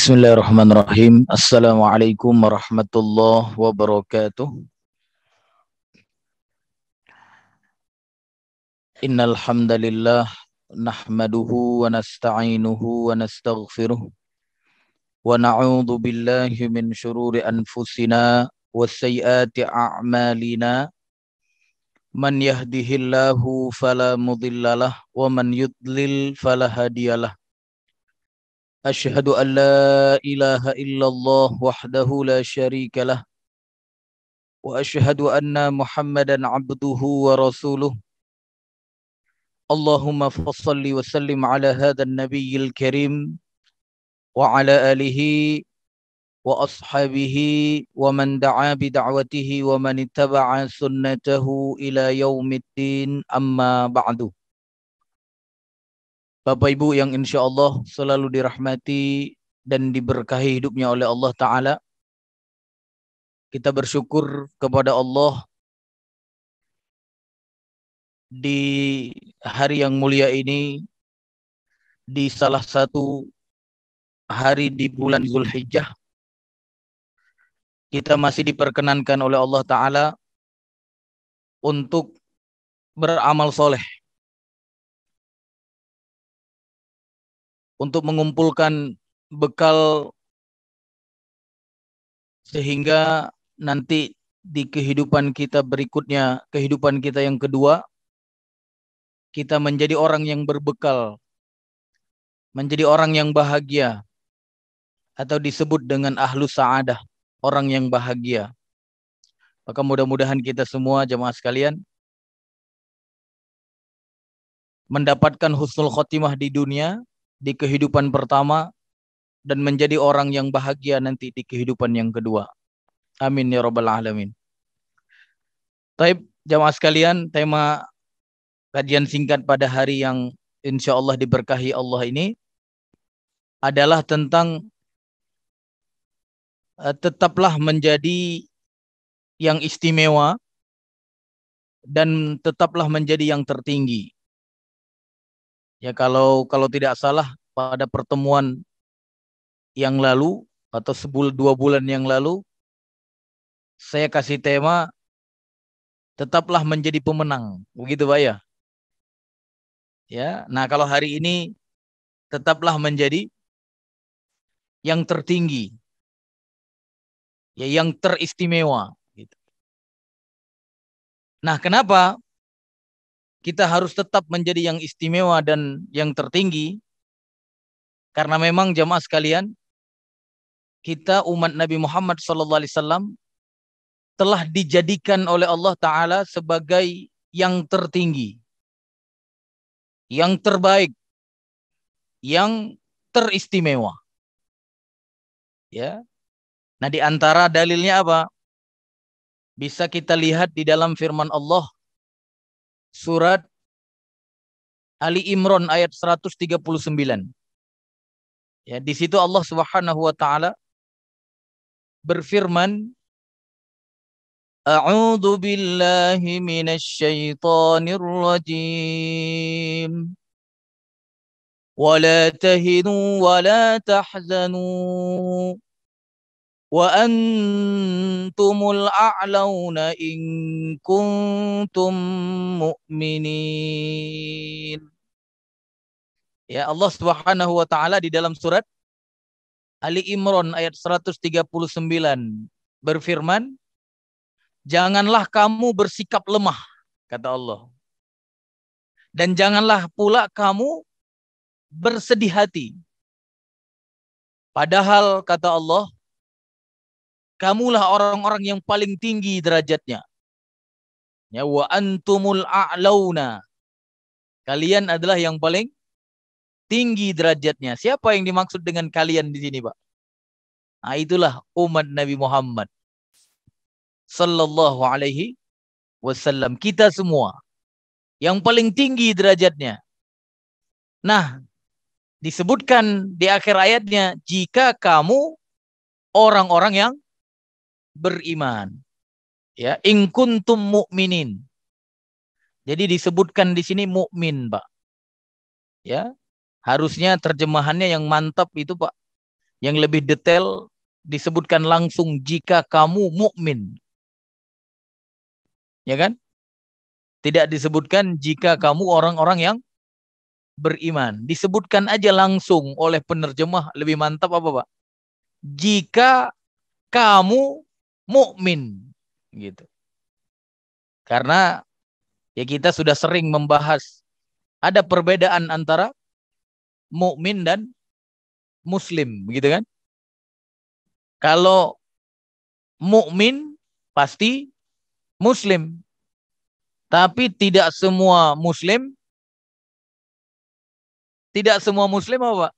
Bismillahirrahmanirrahim. Assalamualaikum warahmatullahi wabarakatuh. Innal hamdalillah nahmaduhu wa nasta'inuhu wa nastaghfiruh wa na'udzu billahi min syururi anfusina wa sayyiati a'malina. Man yahdihillahu fala mudhillalah wa man yudlil fala hadiyalah. Asyhadu an la ilaha illallah wahdahu la syarika lah wa asyhadu anna Muhammadan abduhu wa rasuluh. Allahumma fassalli wa sallim ala hadzal nabiyil karim wa ala alihi wa ashabihi wa man da'a bi da'watihi wa man ittaba'a sunnatahu ila yaumiddin, amma ba'du. Bapak Ibu yang insya Allah selalu dirahmati dan diberkahi hidupnya oleh Allah Ta'ala, kita bersyukur kepada Allah di hari yang mulia ini, di salah satu hari di bulan Zulhijjah, kita masih diperkenankan oleh Allah Ta'ala untuk beramal soleh, untuk mengumpulkan bekal sehingga nanti di kehidupan kita berikutnya, kehidupan kita yang kedua, kita menjadi orang yang berbekal, menjadi orang yang bahagia, atau disebut dengan ahlu sa'adah, orang yang bahagia. Maka mudah-mudahan kita semua jemaah sekalian mendapatkan husnul khotimah di dunia, di kehidupan pertama, dan menjadi orang yang bahagia nanti di kehidupan yang kedua. Amin ya rabbal alamin. Taib jemaah sekalian, tema kajian singkat pada hari yang insya Allah diberkahi Allah ini adalah tentang tetaplah menjadi yang istimewa dan tetaplah menjadi yang tertinggi. Ya, kalau tidak salah pada pertemuan yang lalu atau 2 bulan yang lalu saya kasih tema tetaplah menjadi pemenang, begitu Pak ya? Ya, nah kalau hari ini tetaplah menjadi yang tertinggi, ya, yang teristimewa. Gitu. Nah, kenapa kita harus tetap menjadi yang istimewa dan yang tertinggi? Karena memang jamaah sekalian, kita umat Nabi Muhammad SAW telah dijadikan oleh Allah Ta'ala sebagai yang tertinggi, yang terbaik, yang teristimewa. Ya. Nah, di antara dalilnya apa? Bisa kita lihat di dalam firman Allah surat Ali Imran ayat 139. Ya, di situ Allah Subhanahu wa taala berfirman, A'udzu billahi minasy syaithanir rajim. Wala tahinu wala tahzanu wa antumul a'launa in kuntum mu'minin. Ya, Allah Subhanahu wa taala di dalam surat Ali Imran ayat 139 berfirman, janganlah kamu bersikap lemah, kata Allah. Dan janganlah pula kamu bersedih hati. Padahal, kata Allah, kamulah orang-orang yang paling tinggi derajatnya. Ya, wa antumul a'launa. Kalian adalah yang paling tinggi derajatnya. Siapa yang dimaksud dengan kalian di sini, Pak? Nah, itulah umat Nabi Muhammad sallallahu alaihi wasallam. Kita semua yang paling tinggi derajatnya. Nah, disebutkan di akhir ayatnya, jika kamu orang-orang yang beriman. Ya, in kuntum mu'minin. Jadi disebutkan di sini mukmin, Pak. Ya. Harusnya terjemahannya yang mantap itu, Pak. Yang lebih detail disebutkan langsung jika kamu mukmin. Ya kan? Tidak disebutkan jika kamu orang-orang yang beriman. Disebutkan aja langsung oleh penerjemah, lebih mantap apa, Pak? Jika kamu mukmin, gitu. Karena ya kita sudah sering membahas ada perbedaan antara mukmin dan muslim, begitu kan? Kalau mukmin pasti muslim, tapi tidak semua muslim apa?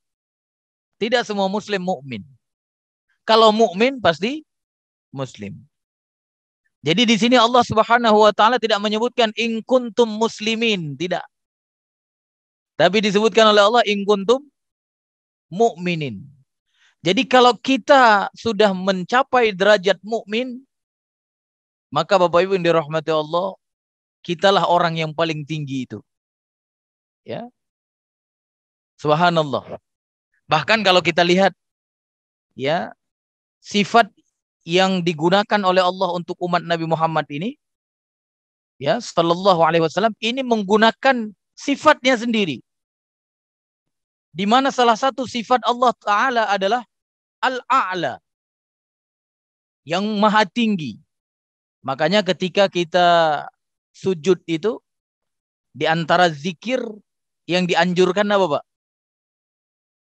Tidak semua muslim mukmin. Kalau mukmin pasti muslim. Jadi di sini Allah Subhanahu wa taala tidak menyebutkan in kuntum muslimin, tidak. Tapi disebutkan oleh Allah in kuntum mukminin. Jadi kalau kita sudah mencapai derajat mukmin, maka Bapak Ibu yang dirahmati Allah, kitalah orang yang paling tinggi itu. Ya. Subhanallah. Bahkan kalau kita lihat ya, sifat yang digunakan oleh Allah untuk umat Nabi Muhammad ini, ya, sallallahu alaihi wasallam, ini menggunakan sifatnya sendiri. Di mana salah satu sifat Allah Ta'ala adalah Al-A'la, yang maha tinggi. Makanya ketika kita sujud itu, di antara zikir yang dianjurkan apa, Pak?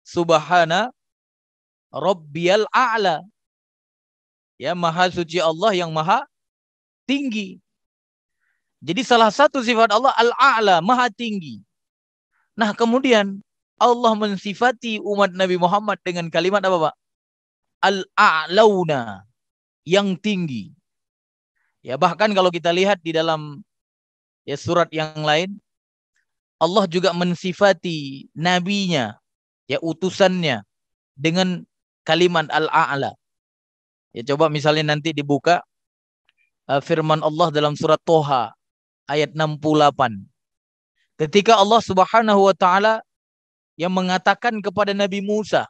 Subhana Rabbiyal A'la. Ya, maha suci Allah yang maha tinggi. Jadi salah satu sifat Allah Al-A'la, maha tinggi. Nah kemudian Allah mensifati umat Nabi Muhammad dengan kalimat apa, Pak? Al-A'launa, yang tinggi. Ya, bahkan kalau kita lihat di dalam ya surat yang lain, Allah juga mensifati nabinya, ya utusannya, dengan kalimat Al-A'la. Ya coba misalnya nanti dibuka firman Allah dalam surat Toha ayat 68. Ketika Allah Subhanahu wa taala yang mengatakan kepada Nabi Musa,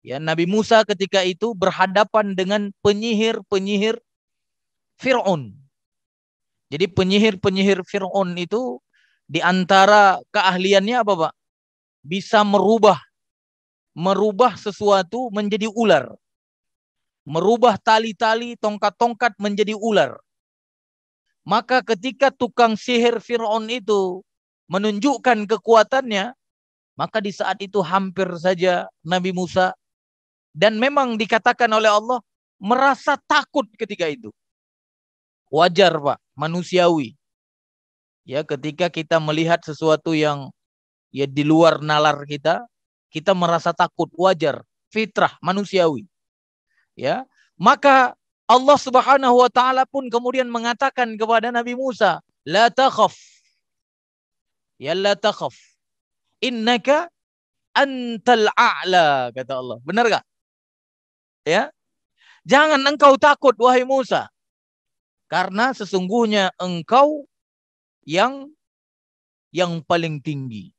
ya Nabi Musa ketika itu berhadapan dengan penyihir-penyihir Fir'aun. Jadi penyihir-penyihir Fir'aun itu di antara keahliannya apa, Pak? Bisa merubah sesuatu menjadi ular. Merubah tali-tali, tongkat-tongkat menjadi ular. Maka ketika tukang sihir Fir'aun itu menunjukkan kekuatannya, maka di saat itu hampir saja Nabi Musa, dan memang dikatakan oleh Allah, merasa takut ketika itu. Wajar, Pak, manusiawi. Ya, ketika kita melihat sesuatu yang ya di luar nalar kita merasa takut, wajar, fitrah, manusiawi. Ya, maka Allah Subhanahu wa taala pun kemudian mengatakan kepada Nabi Musa, la takhaf. Ya la takhaf. Innaka antal a'la, kata Allah. Benar gak? Ya. Jangan engkau takut wahai Musa, karena sesungguhnya engkau yang paling tinggi.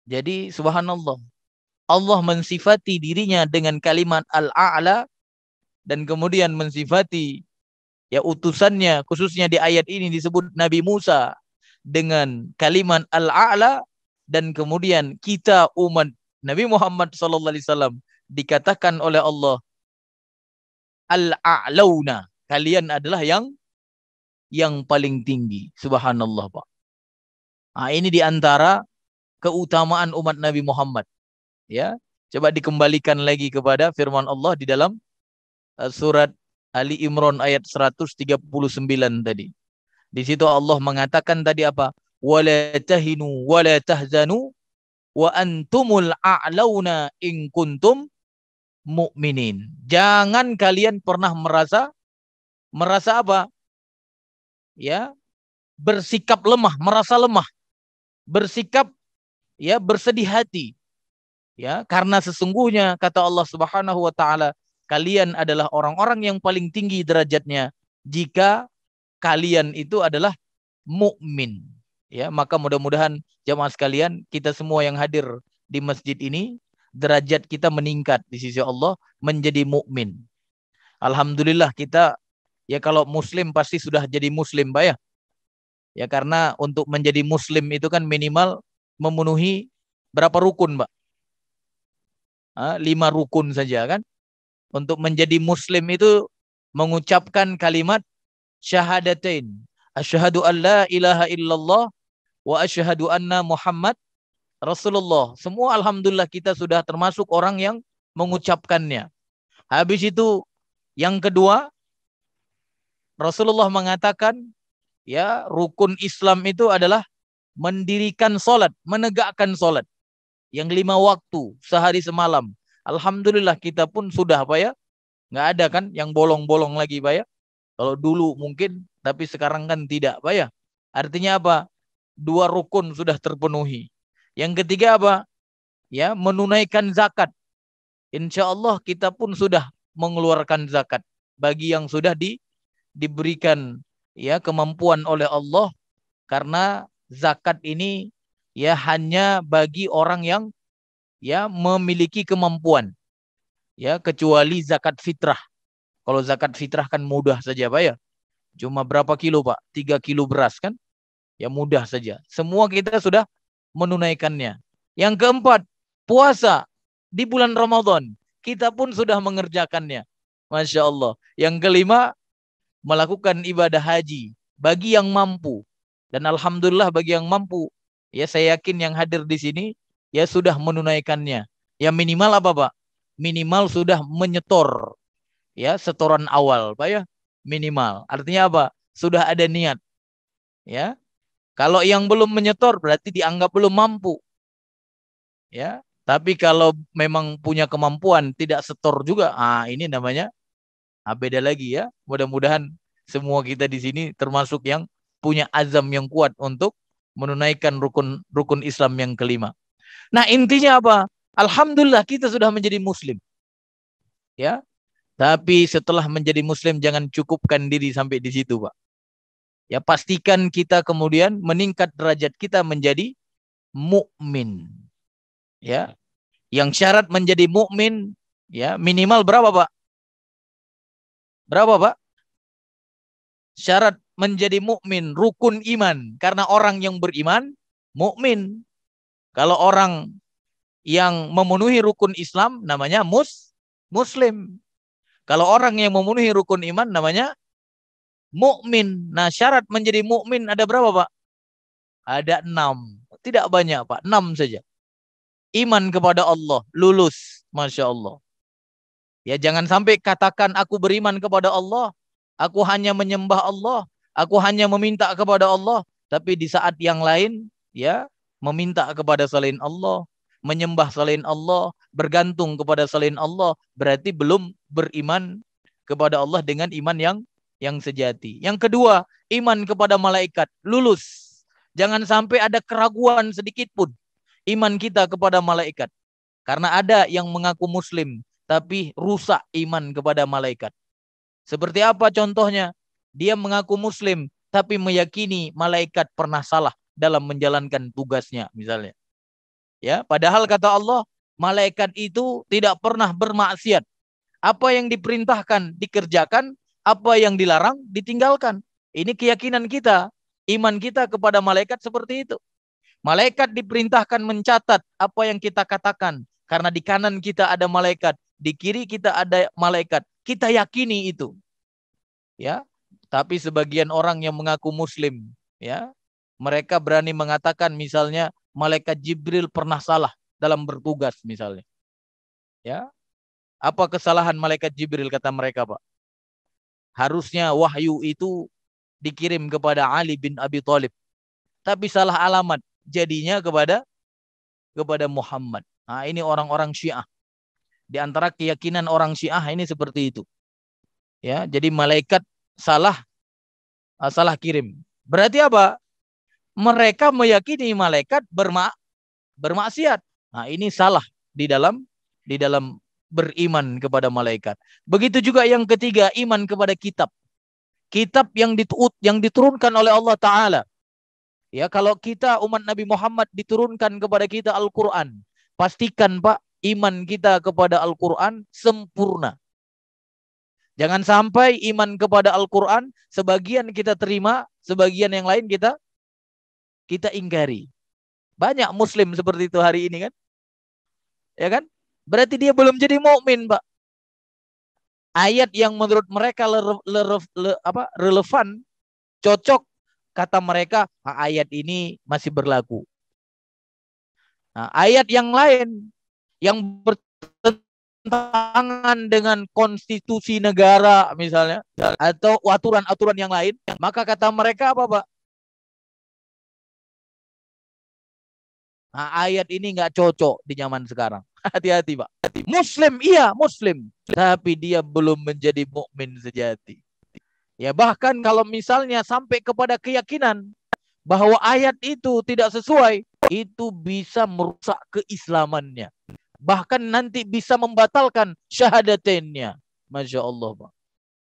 Jadi subhanallah, Allah mensifati dirinya dengan kalimat Al-A'la, dan kemudian mensifati ya utusannya, khususnya di ayat ini disebut Nabi Musa dengan kalimat Al-A'la, dan kemudian kita umat Nabi Muhammad SAW dikatakan oleh Allah Al-A'launa, kalian adalah yang paling tinggi. Subhanallah, Pak. Nah, ini diantara keutamaan umat Nabi Muhammad. Ya, coba dikembalikan lagi kepada firman Allah di dalam surat Ali Imran ayat 139 tadi. Di situ Allah mengatakan tadi apa? Wala tahinu wala tahzanu wa antumul a'launa in kuntum mu'minin. Jangan kalian pernah merasa apa? Ya, bersikap lemah, merasa lemah. Bersikap ya bersedih hati. Ya, karena sesungguhnya kata Allah Subhanahu wa taala, kalian adalah orang-orang yang paling tinggi derajatnya jika kalian itu adalah mukmin. Ya, maka mudah-mudahan jamaah sekalian, kita semua yang hadir di masjid ini derajat kita meningkat di sisi Allah menjadi mukmin. Alhamdulillah kita ya kalau muslim pasti sudah jadi muslim, Pak ya. Ya karena untuk menjadi muslim itu kan minimal memenuhi berapa rukun, Pak? 5 rukun saja kan. Untuk menjadi muslim itu mengucapkan kalimat syahadatain. Asyhadu an la ilaha illallah wa asyhadu anna Muhammad Rasulullah. Semua alhamdulillah kita sudah termasuk orang yang mengucapkannya. Habis itu yang kedua, Rasulullah mengatakan ya rukun Islam itu adalah mendirikan solat, menegakkan solat. Yang 5 waktu sehari semalam. Alhamdulillah kita pun sudah Pak ya. Nggak ada kan yang bolong-bolong lagi Pak ya. Kalau dulu mungkin, tapi sekarang kan tidak Pak ya. Artinya apa? 2 rukun sudah terpenuhi. Yang ketiga apa? Ya, menunaikan zakat. Insya Allah kita pun sudah mengeluarkan zakat bagi yang sudah diberikan ya kemampuan oleh Allah, karena zakat ini ya hanya bagi orang yang ya memiliki kemampuan. Ya, kecuali zakat fitrah. Kalau zakat fitrah kan mudah saja Pak ya. Cuma berapa kilo Pak? 3 kilo beras kan? Ya mudah saja. Semua kita sudah menunaikannya. Yang keempat, puasa di bulan Ramadan. Kita pun sudah mengerjakannya. Masya Allah. Yang kelima, melakukan ibadah haji bagi yang mampu. Dan alhamdulillah bagi yang mampu. Ya saya yakin yang hadir di sini ya sudah menunaikannya. Ya minimal apa Pak? Minimal sudah menyetor ya setoran awal Pak ya. Minimal. Artinya apa? Sudah ada niat. Ya. Kalau yang belum menyetor berarti dianggap belum mampu. Ya. Tapi kalau memang punya kemampuan tidak setor juga, ini namanya beda lagi ya. Mudah-mudahan semua kita di sini termasuk yang punya azam yang kuat untuk menunaikan rukun Islam yang kelima. Nah, intinya apa? Alhamdulillah kita sudah menjadi muslim. Ya. Tapi setelah menjadi muslim jangan cukupkan diri sampai di situ, Pak. Ya, pastikan kita kemudian meningkat derajat kita menjadi mukmin. Ya. Yang syarat menjadi mukmin ya minimal berapa, Pak? Berapa, Pak? Syarat menjadi mukmin, rukun iman. Karena orang yang beriman mukmin. Kalau orang yang memenuhi rukun Islam namanya muslim. Kalau orang yang memenuhi rukun iman namanya mukmin. Nah, syarat menjadi mukmin ada berapa, Pak? Ada 6. Tidak banyak, Pak. 6 saja. Iman kepada Allah, lulus. Masya Allah. Ya, jangan sampai katakan aku beriman kepada Allah, aku hanya menyembah Allah, aku hanya meminta kepada Allah, tapi di saat yang lain, ya, meminta kepada selain Allah, menyembah selain Allah, bergantung kepada selain Allah, berarti belum beriman kepada Allah dengan iman yang sejati. Yang kedua, iman kepada malaikat, lulus. Jangan sampai ada keraguan sedikit pun iman kita kepada malaikat. Karena ada yang mengaku muslim, tapi rusak iman kepada malaikat. Seperti apa contohnya? Dia mengaku muslim, tapi meyakini malaikat pernah salah dalam menjalankan tugasnya, misalnya. Ya, padahal kata Allah, malaikat itu tidak pernah bermaksiat. Apa yang diperintahkan dikerjakan, apa yang dilarang ditinggalkan. Ini keyakinan kita, iman kita kepada malaikat seperti itu. Malaikat diperintahkan mencatat apa yang kita katakan. Karena di kanan kita ada malaikat, di kiri kita ada malaikat. Kita yakini itu. Ya, tapi sebagian orang yang mengaku muslim, ya, mereka berani mengatakan misalnya malaikat Jibril pernah salah dalam bertugas misalnya. Ya. Apa kesalahan malaikat Jibril kata mereka, Pak? Harusnya wahyu itu dikirim kepada Ali bin Abi Thalib. Tapi salah alamat, jadinya kepada Muhammad. Nah, ini orang-orang Syiah. Di antara keyakinan orang Syiah ini seperti itu. Ya, jadi malaikat salah kirim. Berarti apa? Mereka meyakini malaikat bermaksiat. Nah, ini salah di dalam beriman kepada malaikat. Begitu juga yang ketiga, iman kepada kitab. Kitab yang diturunkan oleh Allah Ta'ala. Ya, kalau kita umat Nabi Muhammad diturunkan kepada kita Al-Quran. Pastikan Pak, iman kita kepada Al-Quran sempurna. Jangan sampai iman kepada Al-Quran sebagian kita terima, sebagian yang lain kita ingkari. Banyak Muslim seperti itu hari ini kan, ya kan? Berarti dia belum jadi mukmin, Pak. Ayat yang menurut mereka relevan, cocok, kata mereka, ayat ini masih berlaku. Nah, ayat yang lain yang bertentangan dengan konstitusi negara misalnya, atau aturan-aturan yang lain, maka kata mereka apa, Pak? Nah, ayat ini nggak cocok di zaman sekarang. Hati-hati, Pak. Muslim, iya Muslim, tapi dia belum menjadi mukmin sejati. Ya, bahkan kalau misalnya sampai kepada keyakinan bahwa ayat itu tidak sesuai, itu bisa merusak keislamannya. Bahkan nanti bisa membatalkan syahadatennya. Masya Allah, Pak.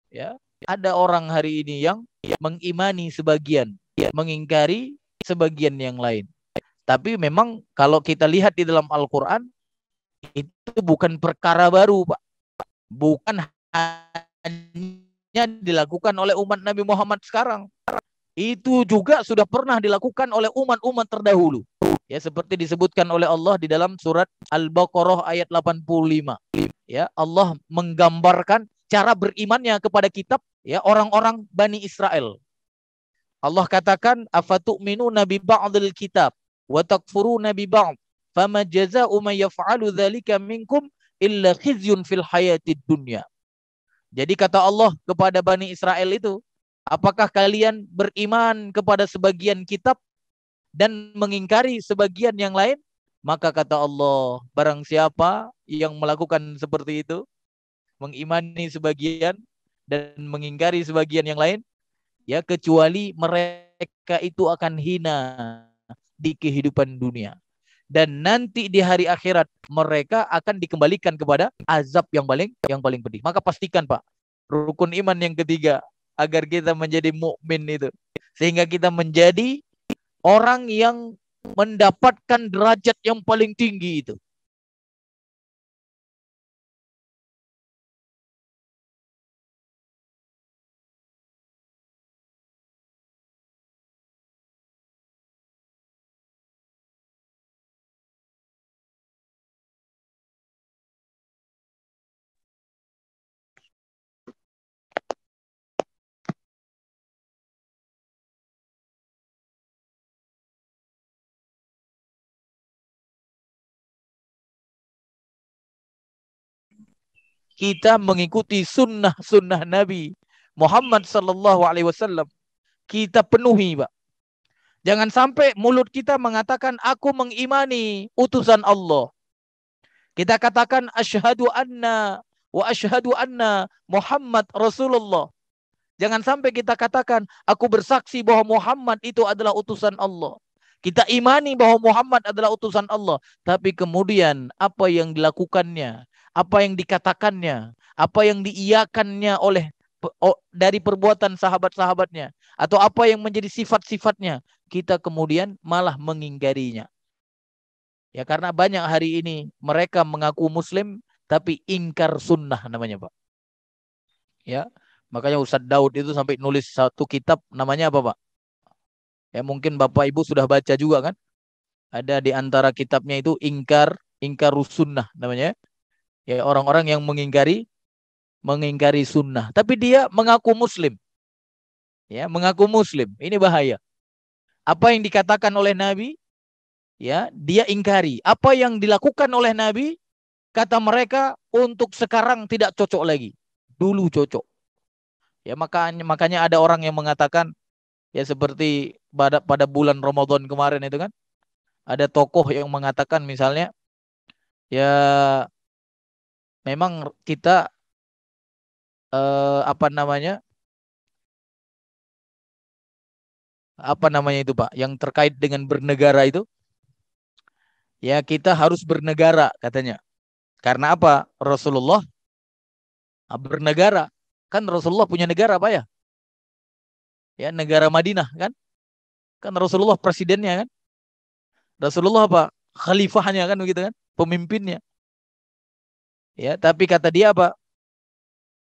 Ya, ada orang hari ini yang mengimani sebagian, mengingkari sebagian yang lain. Tapi memang kalau kita lihat di dalam Al-Quran, itu bukan perkara baru, Pak. Bukan hanya dilakukan oleh umat Nabi Muhammad sekarang. Itu juga sudah pernah dilakukan oleh umat-umat terdahulu. Ya, seperti disebutkan oleh Allah di dalam surat Al-Baqarah ayat 85. Ya, Allah menggambarkan cara berimannya kepada kitab, ya, orang-orang Bani Israel. Allah katakan, afatu'minuna bi ba'dil kitab wa takfuruna bi ba'd fama jazaa'u may yaf'alu dzalika minkum illa khizyun fil hayatid dunya. Jadi kata Allah kepada Bani Israel itu, apakah kalian beriman kepada sebagian kitab dan mengingkari sebagian yang lain? Maka kata Allah, barang siapa yang melakukan seperti itu, mengimani sebagian dan mengingkari sebagian yang lain, ya, kecuali mereka itu akan hina di kehidupan dunia. Dan nanti di hari akhirat mereka akan dikembalikan kepada azab yang paling pedih. Maka pastikan, Pak, rukun iman yang ketiga agar kita menjadi mukmin itu, sehingga kita menjadi orang yang mendapatkan derajat yang paling tinggi itu. Kita mengikuti sunnah Nabi Muhammad Sallallahu Alaihi Wasallam. Kita penuhi, Pak. Jangan sampai mulut kita mengatakan aku mengimani utusan Allah. Kita katakan asyhadu anna wa asyhadu anna Muhammad Rasulullah. Jangan sampai kita katakan aku bersaksi bahwa Muhammad itu adalah utusan Allah. Kita imani bahwa Muhammad adalah utusan Allah, tapi kemudian apa yang dilakukannya, apa yang dikatakannya, apa yang diiyakannya oleh dari perbuatan sahabat-sahabatnya, atau apa yang menjadi sifat-sifatnya, kita kemudian malah mengingkarinya. Ya, karena banyak hari ini mereka mengaku Muslim tapi ingkar sunnah namanya, Pak. Ya, makanya Ustadz Daud itu sampai nulis satu kitab namanya apa, Pak? Ya, mungkin Bapak Ibu sudah baca juga kan? Ada di antara kitabnya itu ingkar sunnah namanya. Ya, orang-orang yang mengingkari sunnah, tapi dia mengaku Muslim. Ya, mengaku Muslim. Ini bahaya. Apa yang dikatakan oleh Nabi, ya, dia ingkari. Apa yang dilakukan oleh Nabi, kata mereka, untuk sekarang tidak cocok lagi. Dulu cocok. Ya, makanya ada orang yang mengatakan, ya, seperti pada bulan Ramadan kemarin itu kan, ada tokoh yang mengatakan misalnya, ya, memang kita apa namanya itu, Pak, yang terkait dengan bernegara itu, ya, kita harus bernegara katanya. Karena apa? Rasulullah bernegara. Kan Rasulullah punya negara, Pak, ya? Ya, negara Madinah kan? Kan Rasulullah presidennya kan? Rasulullah apa? Khalifahnya kan begitu kan? Pemimpinnya. Ya, tapi kata dia apa?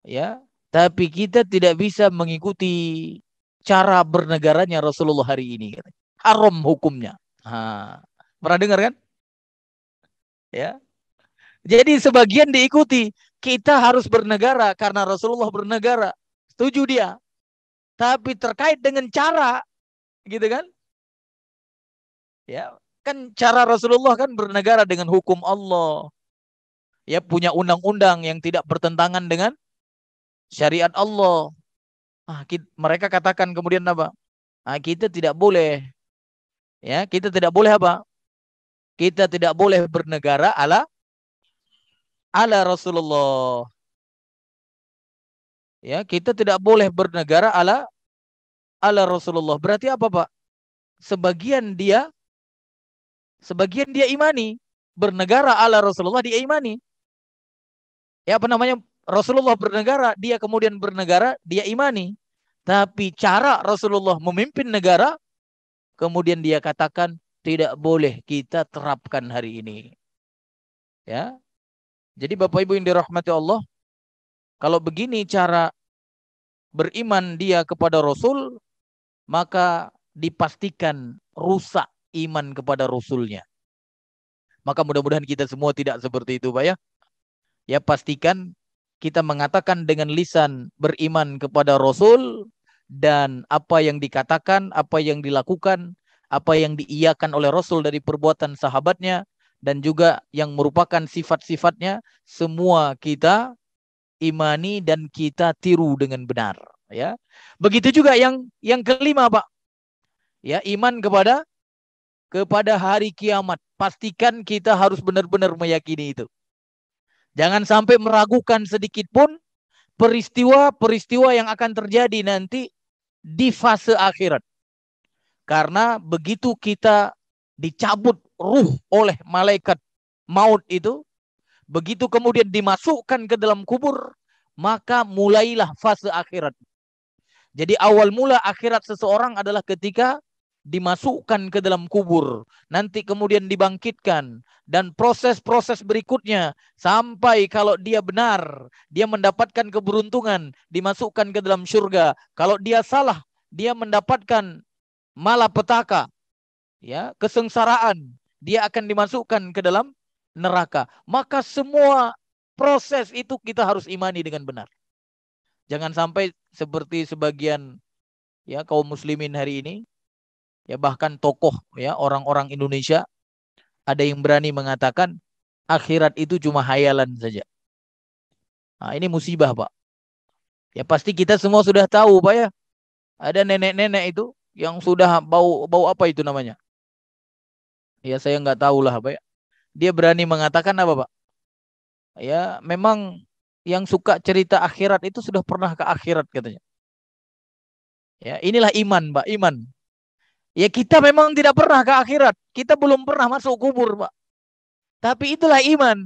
Ya, tapi kita tidak bisa mengikuti cara bernegaranya Rasulullah hari ini. Katanya. Haram hukumnya. Ha. Pernah dengar kan? Ya. Jadi sebagian diikuti. Kita harus bernegara karena Rasulullah bernegara. Setuju dia. Tapi terkait dengan cara, gitu kan? Ya, kan cara Rasulullah kan bernegara dengan hukum Allah. Ya, punya undang-undang yang tidak bertentangan dengan syariat Allah. Mereka katakan kemudian apa? Kita tidak boleh, ya, kita tidak boleh apa? Kita tidak boleh bernegara ala Rasulullah. Ya, kita tidak boleh bernegara ala Rasulullah. Berarti apa, Pak? Sebagian dia imani bernegara ala Rasulullah, dia imani. Ya, apa namanya? Rasulullah bernegara, dia kemudian bernegara, dia imani. Tapi cara Rasulullah memimpin negara, kemudian dia katakan tidak boleh kita terapkan hari ini. Ya. Jadi Bapak Ibu yang dirahmati Allah, kalau begini cara beriman dia kepada Rasul, maka dipastikan rusak iman kepada Rasulnya. Maka mudah-mudahan kita semua tidak seperti itu, Pak ya. Ya, pastikan kita mengatakan dengan lisan beriman kepada Rasul, dan apa yang dikatakan, apa yang dilakukan, apa yang diiyakan oleh Rasul dari perbuatan sahabatnya, dan juga yang merupakan sifat-sifatnya, semua kita imani dan kita tiru dengan benar. Ya, begitu juga yang kelima, Pak. Ya, iman kepada hari kiamat. Pastikan kita harus benar-benar meyakini itu. Jangan sampai meragukan sedikit pun peristiwa-peristiwa yang akan terjadi nanti di fase akhirat. Karena begitu kita dicabut ruh oleh malaikat maut itu, begitu kemudian dimasukkan ke dalam kubur, maka mulailah fase akhirat. Jadi awal mula akhirat seseorang adalah ketika dimasukkan ke dalam kubur, nanti kemudian dibangkitkan, dan proses-proses berikutnya sampai kalau dia benar, dia mendapatkan keberuntungan, dimasukkan ke dalam surga. Kalau dia salah, dia mendapatkan malapetaka, ya, kesengsaraan, dia akan dimasukkan ke dalam neraka. Maka semua proses itu kita harus imani dengan benar. Jangan sampai seperti sebagian, ya, kaum muslimin hari ini, ya, bahkan tokoh, ya, orang-orang Indonesia, ada yang berani mengatakan akhirat itu cuma hayalan saja. Nah, ini musibah, Pak. Ya, pasti kita semua sudah tahu, Pak ya. Ada nenek-nenek itu yang sudah bau apa itu namanya? Ya, saya nggak tahu lah, Pak ya. Dia berani mengatakan apa, Pak? Ya, memang yang suka cerita akhirat itu sudah pernah ke akhirat katanya. Ya, inilah iman, Pak, iman. Ya, kita memang tidak pernah ke akhirat. Kita belum pernah masuk kubur, Pak. Tapi itulah iman.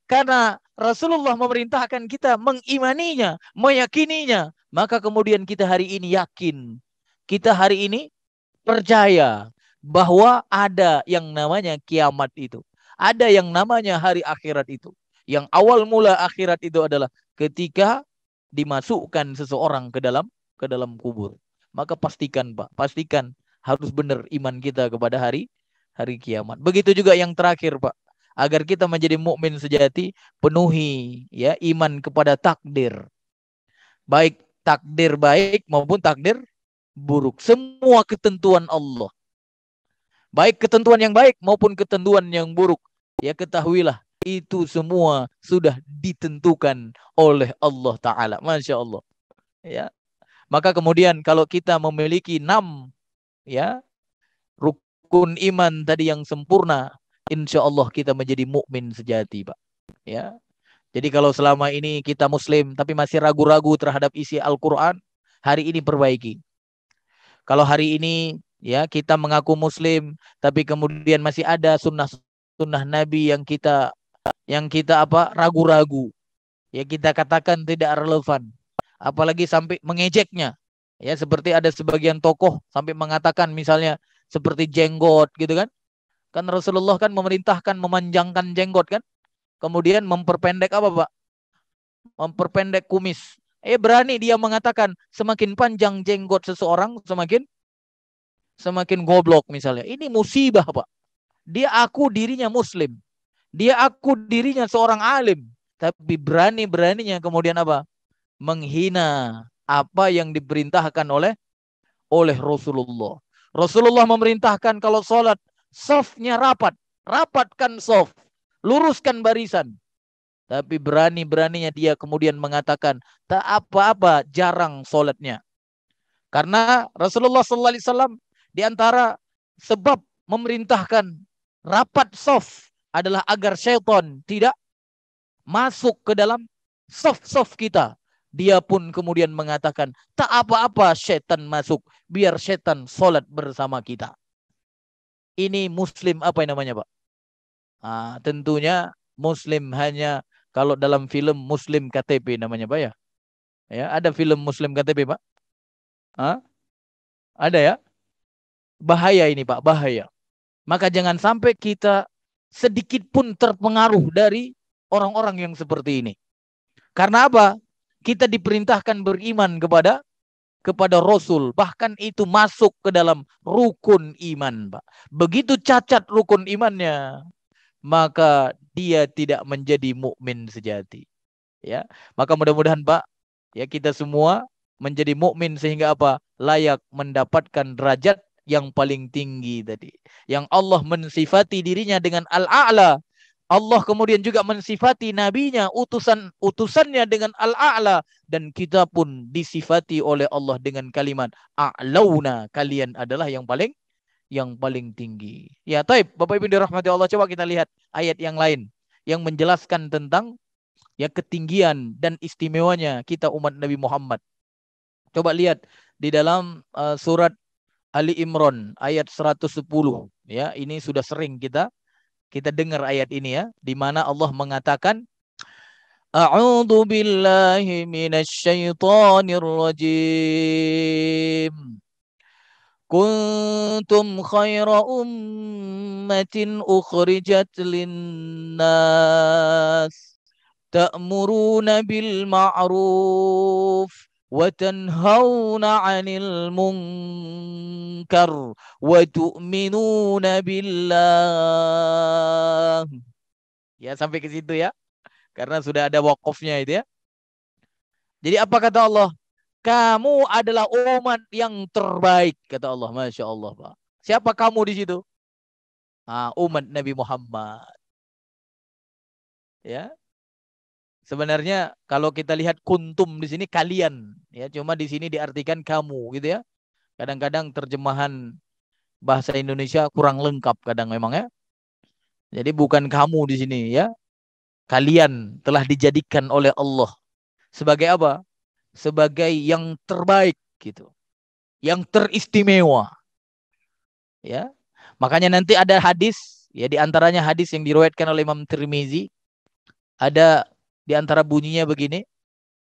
Karena Rasulullah memerintahkan kita mengimaninya, meyakininya. Maka kemudian kita hari ini yakin. Kita hari ini percaya bahwa ada yang namanya kiamat itu. Ada yang namanya hari akhirat itu. Yang awal mula akhirat itu adalah ketika dimasukkan seseorang ke dalam kubur. Maka pastikan, Pak, pastikan harus benar iman kita kepada hari kiamat. Begitu juga yang terakhir, Pak. Agar kita menjadi mukmin sejati, penuhi, ya, iman kepada takdir. Baik takdir baik maupun takdir buruk. Semua ketentuan Allah. Baik ketentuan yang baik maupun ketentuan yang buruk. Ya, ketahuilah itu semua sudah ditentukan oleh Allah Ta'ala. Masya Allah. Ya. Maka kemudian kalau kita memiliki 6, ya, rukun iman tadi yang sempurna, insya Allah kita menjadi mukmin sejati, Pak. Ya. Jadi kalau selama ini kita muslim tapi masih ragu-ragu terhadap isi Al-Quran, hari ini perbaiki. Kalau hari ini, ya, kita mengaku muslim tapi kemudian masih ada sunnah Nabi yang kita apa, ragu-ragu, ya, kita katakan tidak relevan, apalagi sampai mengejeknya, ya, seperti ada sebagian tokoh sampai mengatakan misalnya seperti jenggot gitu kan Rasulullah kan memerintahkan memanjangkan jenggot kan, kemudian memperpendek apa, Pak? Memperpendek kumis. Berani dia mengatakan semakin panjang jenggot seseorang semakin goblok misalnya. Ini musibah, Pak. Dia aku dirinya muslim. Dia aku dirinya seorang alim. Tapi berani-beraninya kemudian apa? Menghina apa yang diperintahkan oleh Rasulullah. Rasulullah memerintahkan kalau sholat, safnya rapat. Rapatkan saf. Luruskan barisan. Tapi berani-beraninya dia kemudian mengatakan, tak apa-apa, jarang sholatnya. Karena Rasulullah SAW di antara sebab memerintahkan rapat saf adalah agar syaitan tidak masuk ke dalam saf-saf kita. Dia pun kemudian mengatakan, tak apa-apa syaitan masuk, biar syaitan sholat bersama kita. Ini muslim apa yang namanya, Pak? Tentunya muslim hanya kalau dalam film Muslim KTP namanya, Pak, ya. Ya, ada film Muslim KTP, Pak? Ada ya? Bahaya ini, Pak, bahaya. Maka jangan sampai kita sedikit pun terpengaruh dari orang-orang yang seperti ini. Karena apa? Kita diperintahkan beriman kepada Rasul. Bahkan itu masuk ke dalam rukun iman, Pak. Begitu cacat rukun imannya, maka dia tidak menjadi mukmin sejati. Ya, maka mudah-mudahan, Pak, ya kita semua menjadi mukmin sehingga apa? Layak mendapatkan derajat yang paling tinggi tadi. Yang Allah mensifati dirinya dengan al-a'la. Allah kemudian juga mensifati nabinya, utusannya dengan al-a'la. Dan kita pun disifati oleh Allah dengan kalimat a'launa. Kalian adalah yang paling tinggi. Ya, taib, Bapak Ibu dirahmati Allah, coba kita lihat ayat yang lain yang menjelaskan tentang ya ketinggian dan istimewanya kita umat Nabi Muhammad. Coba lihat di dalam surat Ali Imran ayat 110. Ya, ini sudah sering kita dengar ayat ini ya, di mana Allah mengatakan A'udzu billahi minasyaitonir rajim. Kuntum khaira ummatin ukhrijat linnas ta'muruna bil ma'ruf wa tanhauna 'anil munkar wa tu'minuna billah. Ya, sampai ke situ ya. Karena sudah ada wakofnya itu ya. Jadi apa kata Allah? Kamu adalah umat yang terbaik, kata Allah. Masya Allah, Pak. Siapa kamu di situ? Umat Nabi Muhammad. Ya. Sebenarnya kalau kita lihat kuntum di sini kalian, ya, cuma di sini diartikan kamu, gitu ya. Kadang-kadang terjemahan bahasa Indonesia kurang lengkap kadang memang ya. Jadi bukan kamu di sini ya. Kalian telah dijadikan oleh Allah sebagai apa? Sebagai yang terbaik gitu. Yang teristimewa. Ya. Makanya nanti ada hadis, ya, di antaranya hadis yang diriwayatkan oleh Imam Tirmizi. Ada di antara bunyinya begini,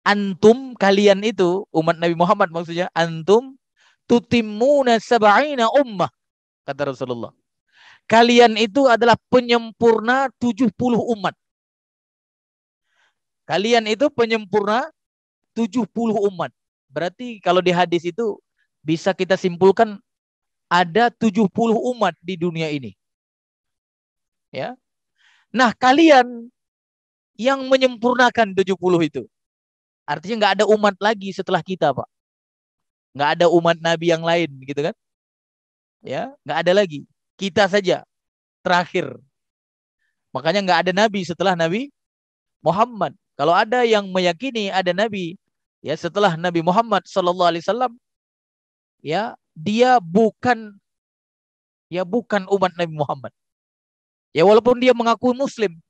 antum, kalian itu umat Nabi Muhammad, maksudnya antum tutimmuna sab'ina ummah, kata Rasulullah. Kalian itu adalah penyempurna 70 umat. Kalian itu penyempurna 70 umat. Berarti kalau di hadis itu bisa kita simpulkan ada 70 umat di dunia ini. Ya. Nah, kalian yang menyempurnakan 70 itu. Artinya nggak ada umat lagi setelah kita, Pak. Nggak ada umat Nabi yang lain, gitu kan? Ya, nggak ada lagi. Kita saja terakhir. Makanya nggak ada Nabi setelah Nabi Muhammad. Kalau ada yang meyakini ada Nabi, ya setelah Nabi Muhammad Sallallahu Alaihi Wasallam, ya dia bukan umat Nabi Muhammad. Ya walaupun dia mengaku Muslim,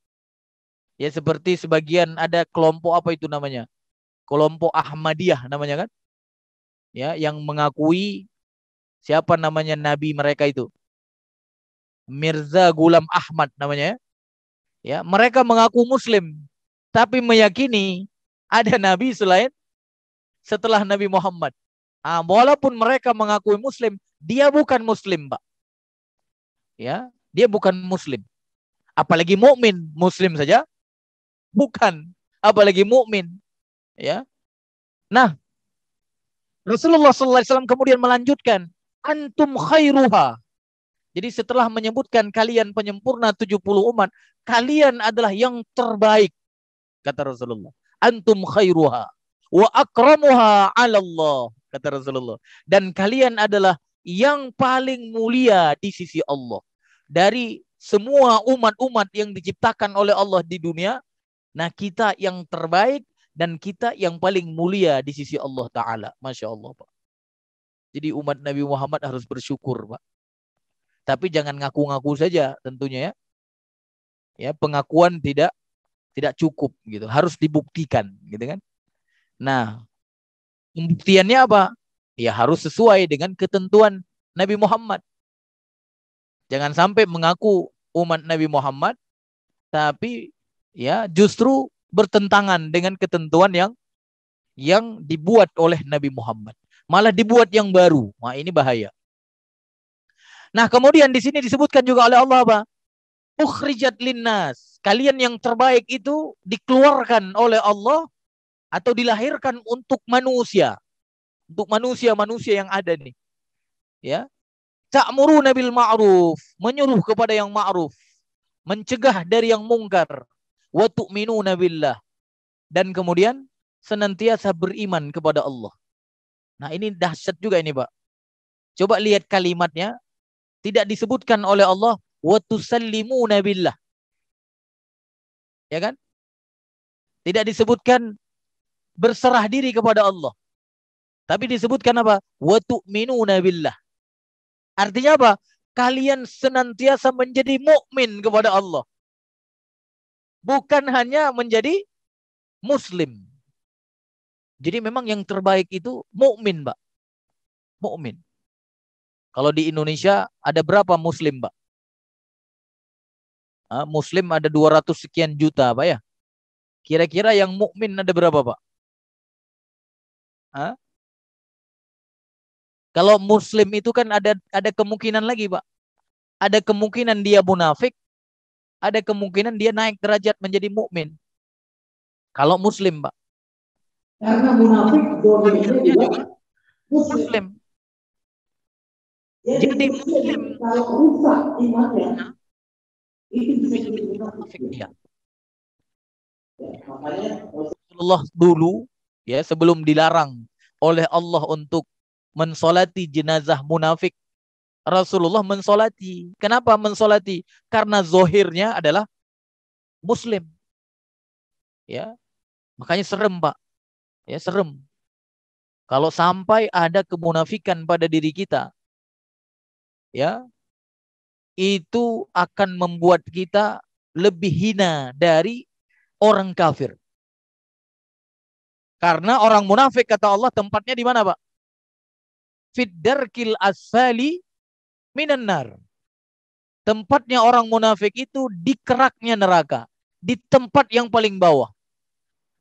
ya seperti sebagian ada kelompok apa itu namanya, kelompok Ahmadiyah namanya kan, ya yang mengakui siapa namanya Nabi mereka itu, Mirza Ghulam Ahmad namanya, ya mereka mengaku Muslim, tapi meyakini ada Nabi setelah Nabi Muhammad. Walaupun mereka mengakui Muslim, dia bukan Muslim, Pak. Ya, dia bukan Muslim. Apalagi mukmin, Muslim saja Bukan, apalagi mukmin. Ya. Nah, Rasulullah SAW kemudian melanjutkan, antum khairuha. Jadi setelah menyebutkan kalian penyempurna 70 umat, kalian adalah yang terbaik, kata Rasulullah. Antum khairuha wa akramuha 'ala Allah, kata Rasulullah. Dan kalian adalah yang paling mulia di sisi Allah. Dari semua umat-umat yang diciptakan oleh Allah di dunia, nah kita yang terbaik dan kita yang paling mulia di sisi Allah Ta'ala. Masya Allah, Pak. Jadi umat Nabi Muhammad harus bersyukur, Pak. Tapi jangan ngaku-ngaku saja tentunya ya. Ya, pengakuan tidak cukup gitu. Harus dibuktikan gitu kan. Nah, pembuktiannya apa? Ya harus sesuai dengan ketentuan Nabi Muhammad. Jangan sampai mengaku umat Nabi Muhammad tapi ya justru bertentangan dengan ketentuan yang dibuat oleh Nabi Muhammad. Malah dibuat yang baru. Wah, ini bahaya. Nah, kemudian di sini disebutkan juga oleh Allah apa? Ukhrijat linnas. Kalian yang terbaik itu dikeluarkan oleh Allah atau dilahirkan untuk manusia. Untuk manusia-manusia yang ada nih. Ya. Ta'muruna bil ma'ruf, menyuruh kepada yang ma'ruf, mencegah dari yang mungkar. Wa tu'minuna billah. Dan kemudian senantiasa beriman kepada Allah. Nah, ini dahsyat juga ini, Pak. Coba lihat kalimatnya. Tidak disebutkan oleh Allah wa tusallimuna billah. Ya kan? Tidak disebutkan berserah diri kepada Allah. Tapi disebutkan apa? Wa tu'minuna billah. Artinya apa? Kalian senantiasa menjadi mukmin kepada Allah. Bukan hanya menjadi muslim. Jadi memang yang terbaik itu mukmin, Pak. Mukmin. Kalau di Indonesia ada berapa muslim, Pak? Muslim ada 200 sekian juta, Pak ya. Kira-kira yang mukmin ada berapa, Pak? Hah? Kalau muslim itu kan ada kemungkinan lagi, Pak. Ada kemungkinan dia munafik, ada kemungkinan dia naik derajat menjadi mukmin. Kalau muslim, Pak. Karena munafik Kafirnya juga muslim. Jadi muslim kalau rusak imannya itu bisa bisa jadi menjadi munafik. munafik dia. Makanya Rasulullah dulu ya sebelum dilarang oleh Allah untuk mensolati jenazah munafik, Rasulullah mensolati. Kenapa mensolati? Karena zohirnya adalah muslim. Ya, makanya serem, Pak. Ya, serem. Kalau sampai ada kemunafikan pada diri kita, ya, itu akan membuat kita lebih hina dari orang kafir. Karena orang munafik kata Allah tempatnya di mana, Pak? Fiddarkil asfali minan nar. Tempatnya orang munafik itu di keraknya neraka, di tempat yang paling bawah.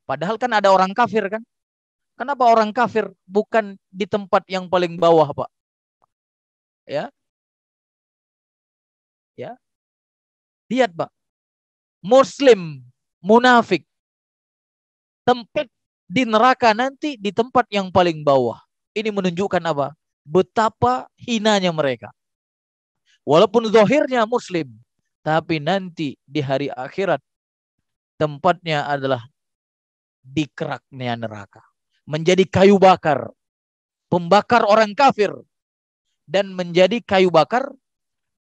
Padahal kan ada orang kafir kan? Kenapa orang kafir bukan di tempat yang paling bawah, Pak? Ya. Ya. Lihat, Pak. Muslim munafik tempat di neraka nanti di tempat yang paling bawah. Ini menunjukkan apa? Betapa hinanya mereka. Walaupun zahirnya muslim, tapi nanti di hari akhirat tempatnya adalah di keraknya neraka. Menjadi kayu bakar, pembakar orang kafir, dan menjadi kayu bakar,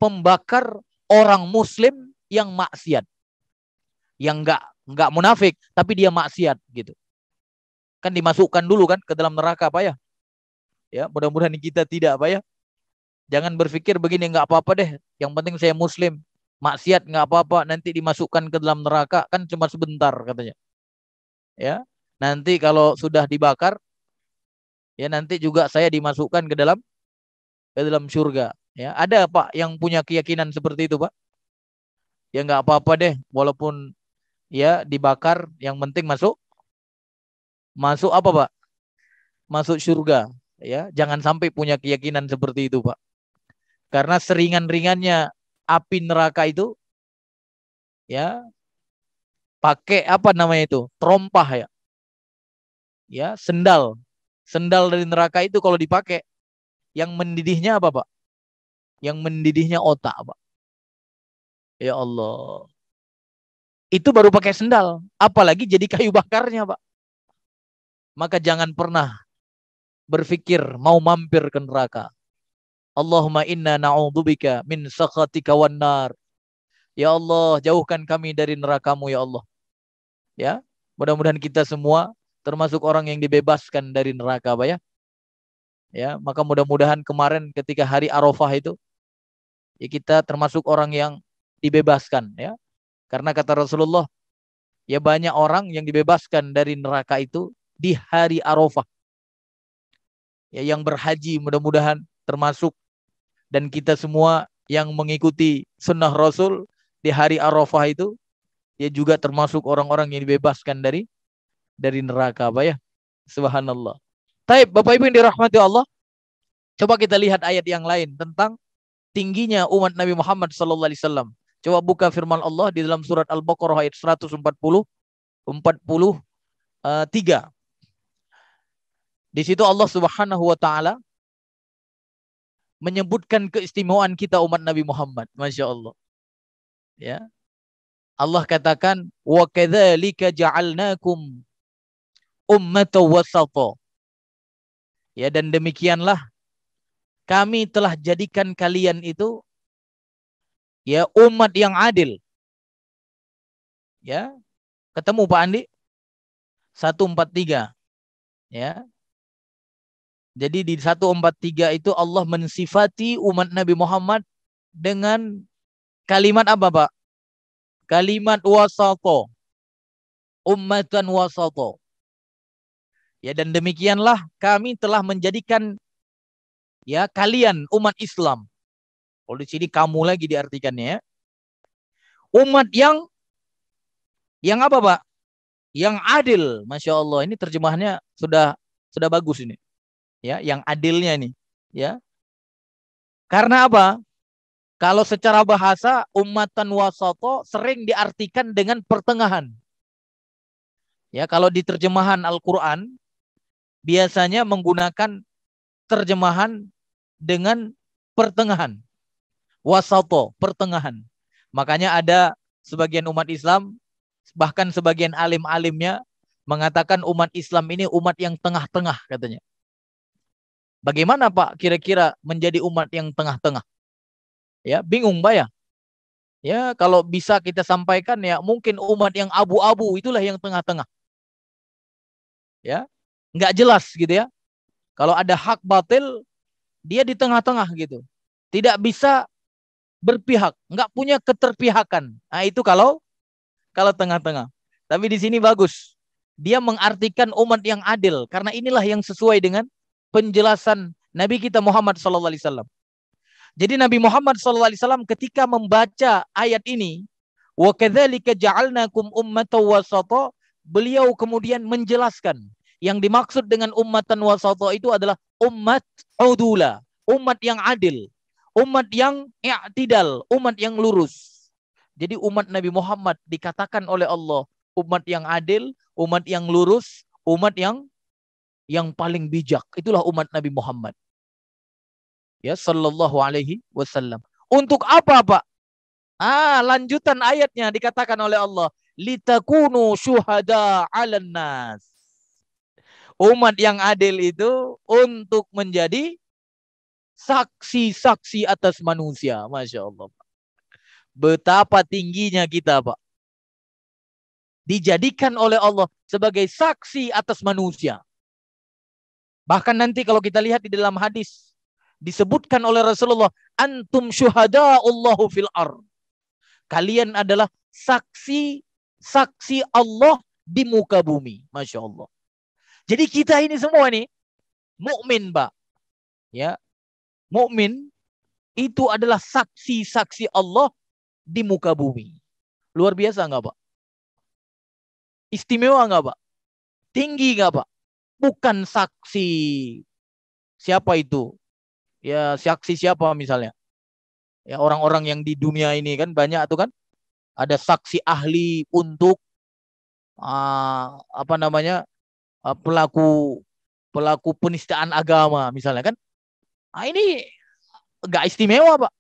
pembakar orang muslim yang maksiat. Yang enggak munafik, tapi dia maksiat gitu. Kan dimasukkan dulu kan ke dalam neraka, Pak ya. Ya, mudah-mudahan kita tidak, Pak ya. Jangan berpikir begini, enggak apa-apa deh. Yang penting saya muslim. Maksiat enggak apa-apa, nanti dimasukkan ke dalam neraka kan cuma sebentar katanya. Ya. Nanti kalau sudah dibakar, ya nanti juga saya dimasukkan ke dalam surga. Ya, ada Pak yang punya keyakinan seperti itu, Pak? Ya enggak apa-apa deh, walaupun ya dibakar, yang penting masuk apa, Pak? Masuk surga. Ya, jangan sampai punya keyakinan seperti itu, Pak. Karena seringan-ringannya api neraka itu, ya pakai apa namanya itu? Terompah ya. Ya, sendal. Sendal dari neraka itu kalau dipakai, yang mendidihnya apa, Pak? Yang mendidihnya otak, Pak. Ya Allah. Itu baru pakai sendal, apalagi jadi kayu bakarnya, Pak. Maka jangan pernah berpikir mau mampir ke neraka. Allahumma inna na'udzubika min sakhatika wan nar. Ya Allah, jauhkan kami dari neraka-Mu ya Allah. Ya, mudah-mudahan kita semua termasuk orang yang dibebaskan dari neraka, Pak ya. Ya, maka mudah-mudahan kemarin ketika hari Arafah itu, ya kita termasuk orang yang dibebaskan ya. Karena kata Rasulullah, ya banyak orang yang dibebaskan dari neraka itu di hari Arafah. Ya, yang berhaji mudah-mudahan termasuk, dan kita semua yang mengikuti sunnah Rasul di hari Arafah itu, ya juga termasuk orang-orang yang dibebaskan dari neraka, Pak ya. Subhanallah. Taib, Bapak Ibu yang dirahmati Allah, coba kita lihat ayat yang lain tentang tingginya umat Nabi Muhammad SAW. Coba buka firman Allah di dalam surat Al-Baqarah ayat 143. Di situ Allah Subhanahu wa taala menyebutkan keistimewaan kita umat Nabi Muhammad. Masya Allah. Ya. Allah katakan, wa kadzalika ja'alnakum ummatan wasata. Ya, dan demikianlah kami telah jadikan kalian itu ya umat yang adil. Ya. Ketemu Pak Andi? 143. Ya. Jadi di 143 itu Allah mensifati umat Nabi Muhammad dengan kalimat apa, Pak? Kalimat wasato. Ummatan wasato. Ya, dan demikianlah kami telah menjadikan ya kalian umat Islam. Kalau di sini kamu lagi diartikannya ya. Umat yang apa, Pak? Yang adil. Masya Allah, ini terjemahannya sudah bagus ini. Ya, yang adilnya ini. Ya. Karena apa? Kalau secara bahasa ummatan wasato sering diartikan dengan pertengahan. Ya, kalau di terjemahan Al-Qur'an biasanya menggunakan terjemahan dengan pertengahan. Wasato, pertengahan. Makanya ada sebagian umat Islam, bahkan sebagian alim-alimnya mengatakan umat Islam ini umat yang tengah-tengah katanya. Bagaimana Pak kira-kira menjadi umat yang tengah-tengah? Ya, bingung Pak ya? Ya, kalau bisa kita sampaikan ya mungkin umat yang abu-abu itulah yang tengah-tengah. Ya, nggak jelas gitu ya. Kalau ada hak batil, dia di tengah-tengah gitu. Tidak bisa berpihak, nggak punya keterpihakan. Nah, itu kalau tengah-tengah. Tapi di sini bagus. Dia mengartikan umat yang adil karena inilah yang sesuai dengan penjelasan Nabi kita Muhammad SAW. Jadi Nabi Muhammad SAW ketika membaca ayat ini, wa kadzalika ja'alnakum ummatan wasata, beliau kemudian menjelaskan yang dimaksud dengan ummatan wasata itu adalah umat udula, umat yang adil, umat yang i'tidal, umat yang lurus. Jadi umat Nabi Muhammad dikatakan oleh Allah umat yang adil, umat yang lurus, umat yang paling bijak. Itulah umat Nabi Muhammad. Ya, sallallahu alaihi wasallam. Untuk apa, Pak? Lanjutan ayatnya dikatakan oleh Allah, litakunu syuhada 'alan nas. Umat yang adil itu untuk menjadi saksi-saksi atas manusia. Masya Allah. Betapa tingginya kita, Pak. Dijadikan oleh Allah sebagai saksi atas manusia. Bahkan nanti kalau kita lihat di dalam hadis, disebutkan oleh Rasulullah, antum syuhada'ullahu fil ard. Kalian adalah saksi Allah di muka bumi. Masya Allah. Jadi kita ini semua nih, mukmin, Pak. Ya, mukmin itu adalah saksi Allah di muka bumi. Luar biasa nggak, Pak? Istimewa nggak, Pak? Tinggi nggak, Pak? Bukan saksi siapa itu? Ya, saksi siapa misalnya? Ya, orang-orang yang di dunia ini kan banyak tuh kan. Ada saksi ahli untuk apa namanya, pelaku penistaan agama misalnya kan. Ini nggak istimewa, Pak.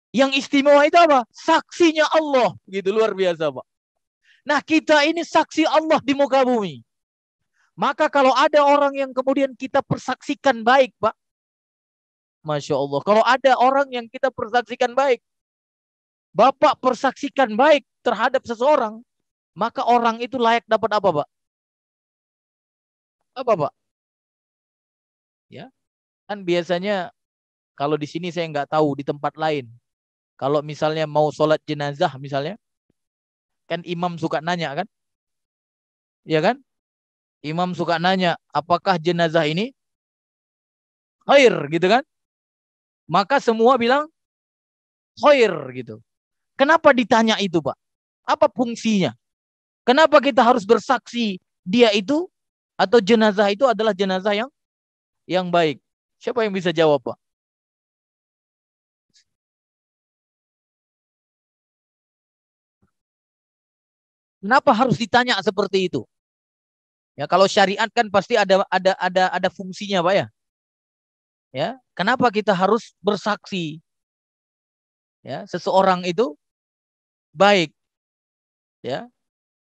Yang istimewa itu apa? Saksinya Allah, gitu, luar biasa, Pak. Nah, kita ini saksi Allah di muka bumi. Maka kalau ada orang yang kemudian kita persaksikan baik, Pak, Masya Allah. Kalau ada orang yang kita persaksikan baik, Bapak persaksikan baik terhadap seseorang, maka orang itu layak dapat apa, Pak? Apa, Pak? Ya, kan biasanya kalau di sini saya nggak tahu di tempat lain. Kalau misalnya mau sholat jenazah misalnya, kan imam suka nanya kan? Ya kan? Imam suka nanya, apakah jenazah ini khair gitu kan? Maka semua bilang khair gitu. Kenapa ditanya itu, Pak? Apa fungsinya? Kenapa kita harus bersaksi dia itu atau jenazah itu adalah jenazah yang baik? Siapa yang bisa jawab, Pak? Kenapa harus ditanya seperti itu? Ya, kalau syariat kan pasti ada fungsinya, Pak ya. Ya, kenapa kita harus bersaksi? Ya, seseorang itu baik. Ya,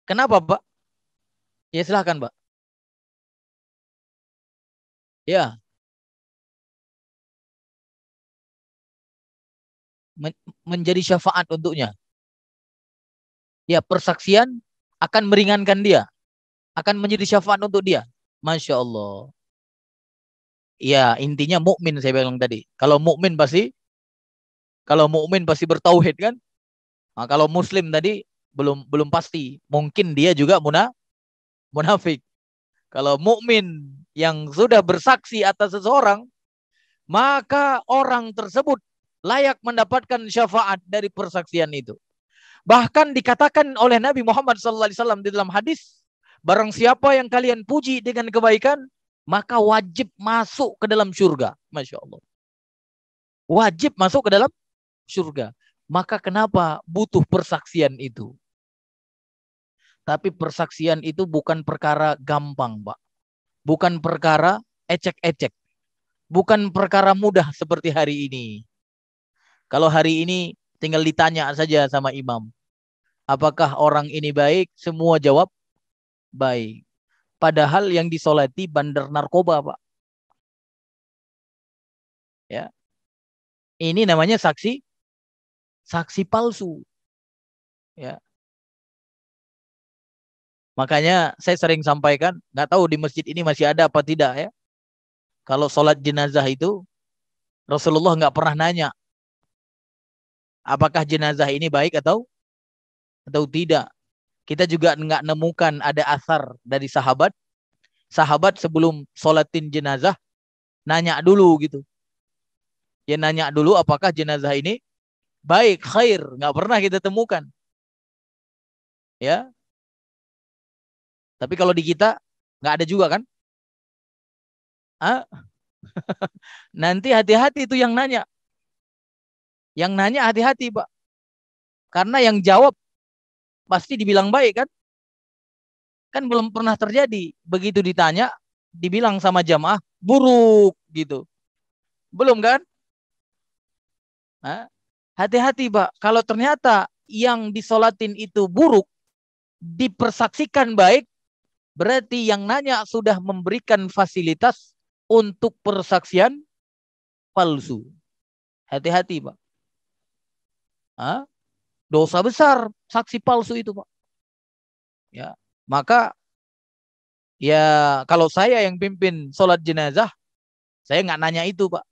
kenapa, Pak? Ya, silahkan, Pak. Ya, menjadi syafaat untuknya. Ya, persaksian akan meringankan dia, akan menjadi syafaat untuk dia. Masya Allah. Ya, intinya mukmin saya bilang tadi. Kalau mukmin pasti bertauhid kan? Nah, kalau muslim tadi belum belum pasti. Mungkin dia juga munafik. Kalau mukmin yang sudah bersaksi atas seseorang, maka orang tersebut layak mendapatkan syafaat dari persaksian itu. Bahkan dikatakan oleh Nabi Muhammad SAW di dalam hadis, barang siapa yang kalian puji dengan kebaikan, maka wajib masuk ke dalam surga. Masya Allah. Wajib masuk ke dalam surga. Maka kenapa butuh persaksian itu? Tapi persaksian itu bukan perkara gampang, Pak. Bukan perkara ecek-ecek. Bukan perkara mudah seperti hari ini. Kalau hari ini tinggal ditanya saja sama imam. Apakah orang ini baik? Semua jawab baik. Padahal yang disolati bandar narkoba, Pak. Ya, ini namanya saksi palsu. Ya, makanya saya sering sampaikan, nggak tahu di masjid ini masih ada apa tidak ya. Kalau sholat jenazah itu Rasulullah nggak pernah nanya apakah jenazah ini baik atau tidak. Kita juga nggak nemukan ada asar dari sahabat. Sahabat sebelum sholatin jenazah nanya dulu gitu. Dia nanya dulu apakah jenazah ini baik, khair. Nggak pernah kita temukan. Ya, tapi kalau di kita nggak ada juga kan? Ah, nanti hati-hati itu yang nanya. Yang nanya hati-hati, Pak. Karena yang jawab pasti dibilang baik kan? Kan belum pernah terjadi. Begitu ditanya, dibilang sama jamaah, buruk gitu. Belum kan? Ah, hati-hati, Pak. Kalau ternyata yang disolatin itu buruk, dipersaksikan baik, berarti yang nanya sudah memberikan fasilitas untuk persaksian palsu. Hati-hati, Pak. Ah, dosa besar saksi palsu itu, Pak. Ya, maka ya kalau saya yang pimpin sholat jenazah, saya nggak nanya itu, Pak.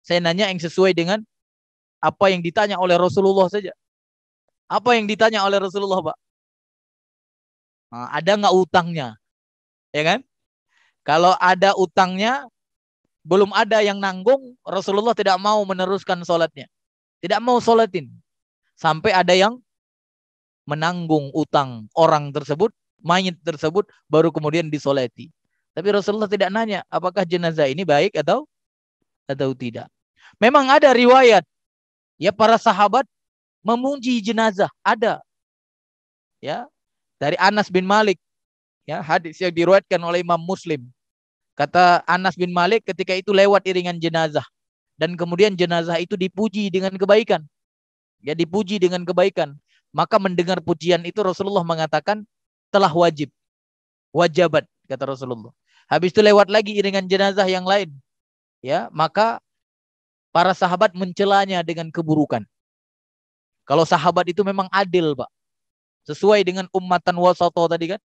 Saya nanya yang sesuai dengan apa yang ditanya oleh Rasulullah saja. Apa yang ditanya oleh Rasulullah, Pak? Nah, ada nggak utangnya? Ya kan? Kalau ada utangnya, belum ada yang nanggung, Rasulullah tidak mau meneruskan sholatnya. Tidak mau sholatin. Sampai ada yang menanggung utang orang tersebut, mayit tersebut, baru kemudian disolati. Tapi Rasulullah tidak nanya, apakah jenazah ini baik atau tidak. Memang ada riwayat, ya para sahabat memuji jenazah, ada. Ya, Dari Anas bin Malik, ya, hadis yang diriwayatkan oleh Imam Muslim. Kata Anas bin Malik, ketika itu lewat iringan jenazah dan kemudian jenazah itu dipuji dengan kebaikan. Ya, dipuji dengan kebaikan. Maka mendengar pujian itu Rasulullah mengatakan telah wajib. Wajabat, kata Rasulullah. Habis itu lewat lagi iringan jenazah yang lain. Ya, maka para sahabat mencelanya dengan keburukan. Kalau sahabat itu memang adil, Pak. Sesuai dengan ummatan wasato tadi kan.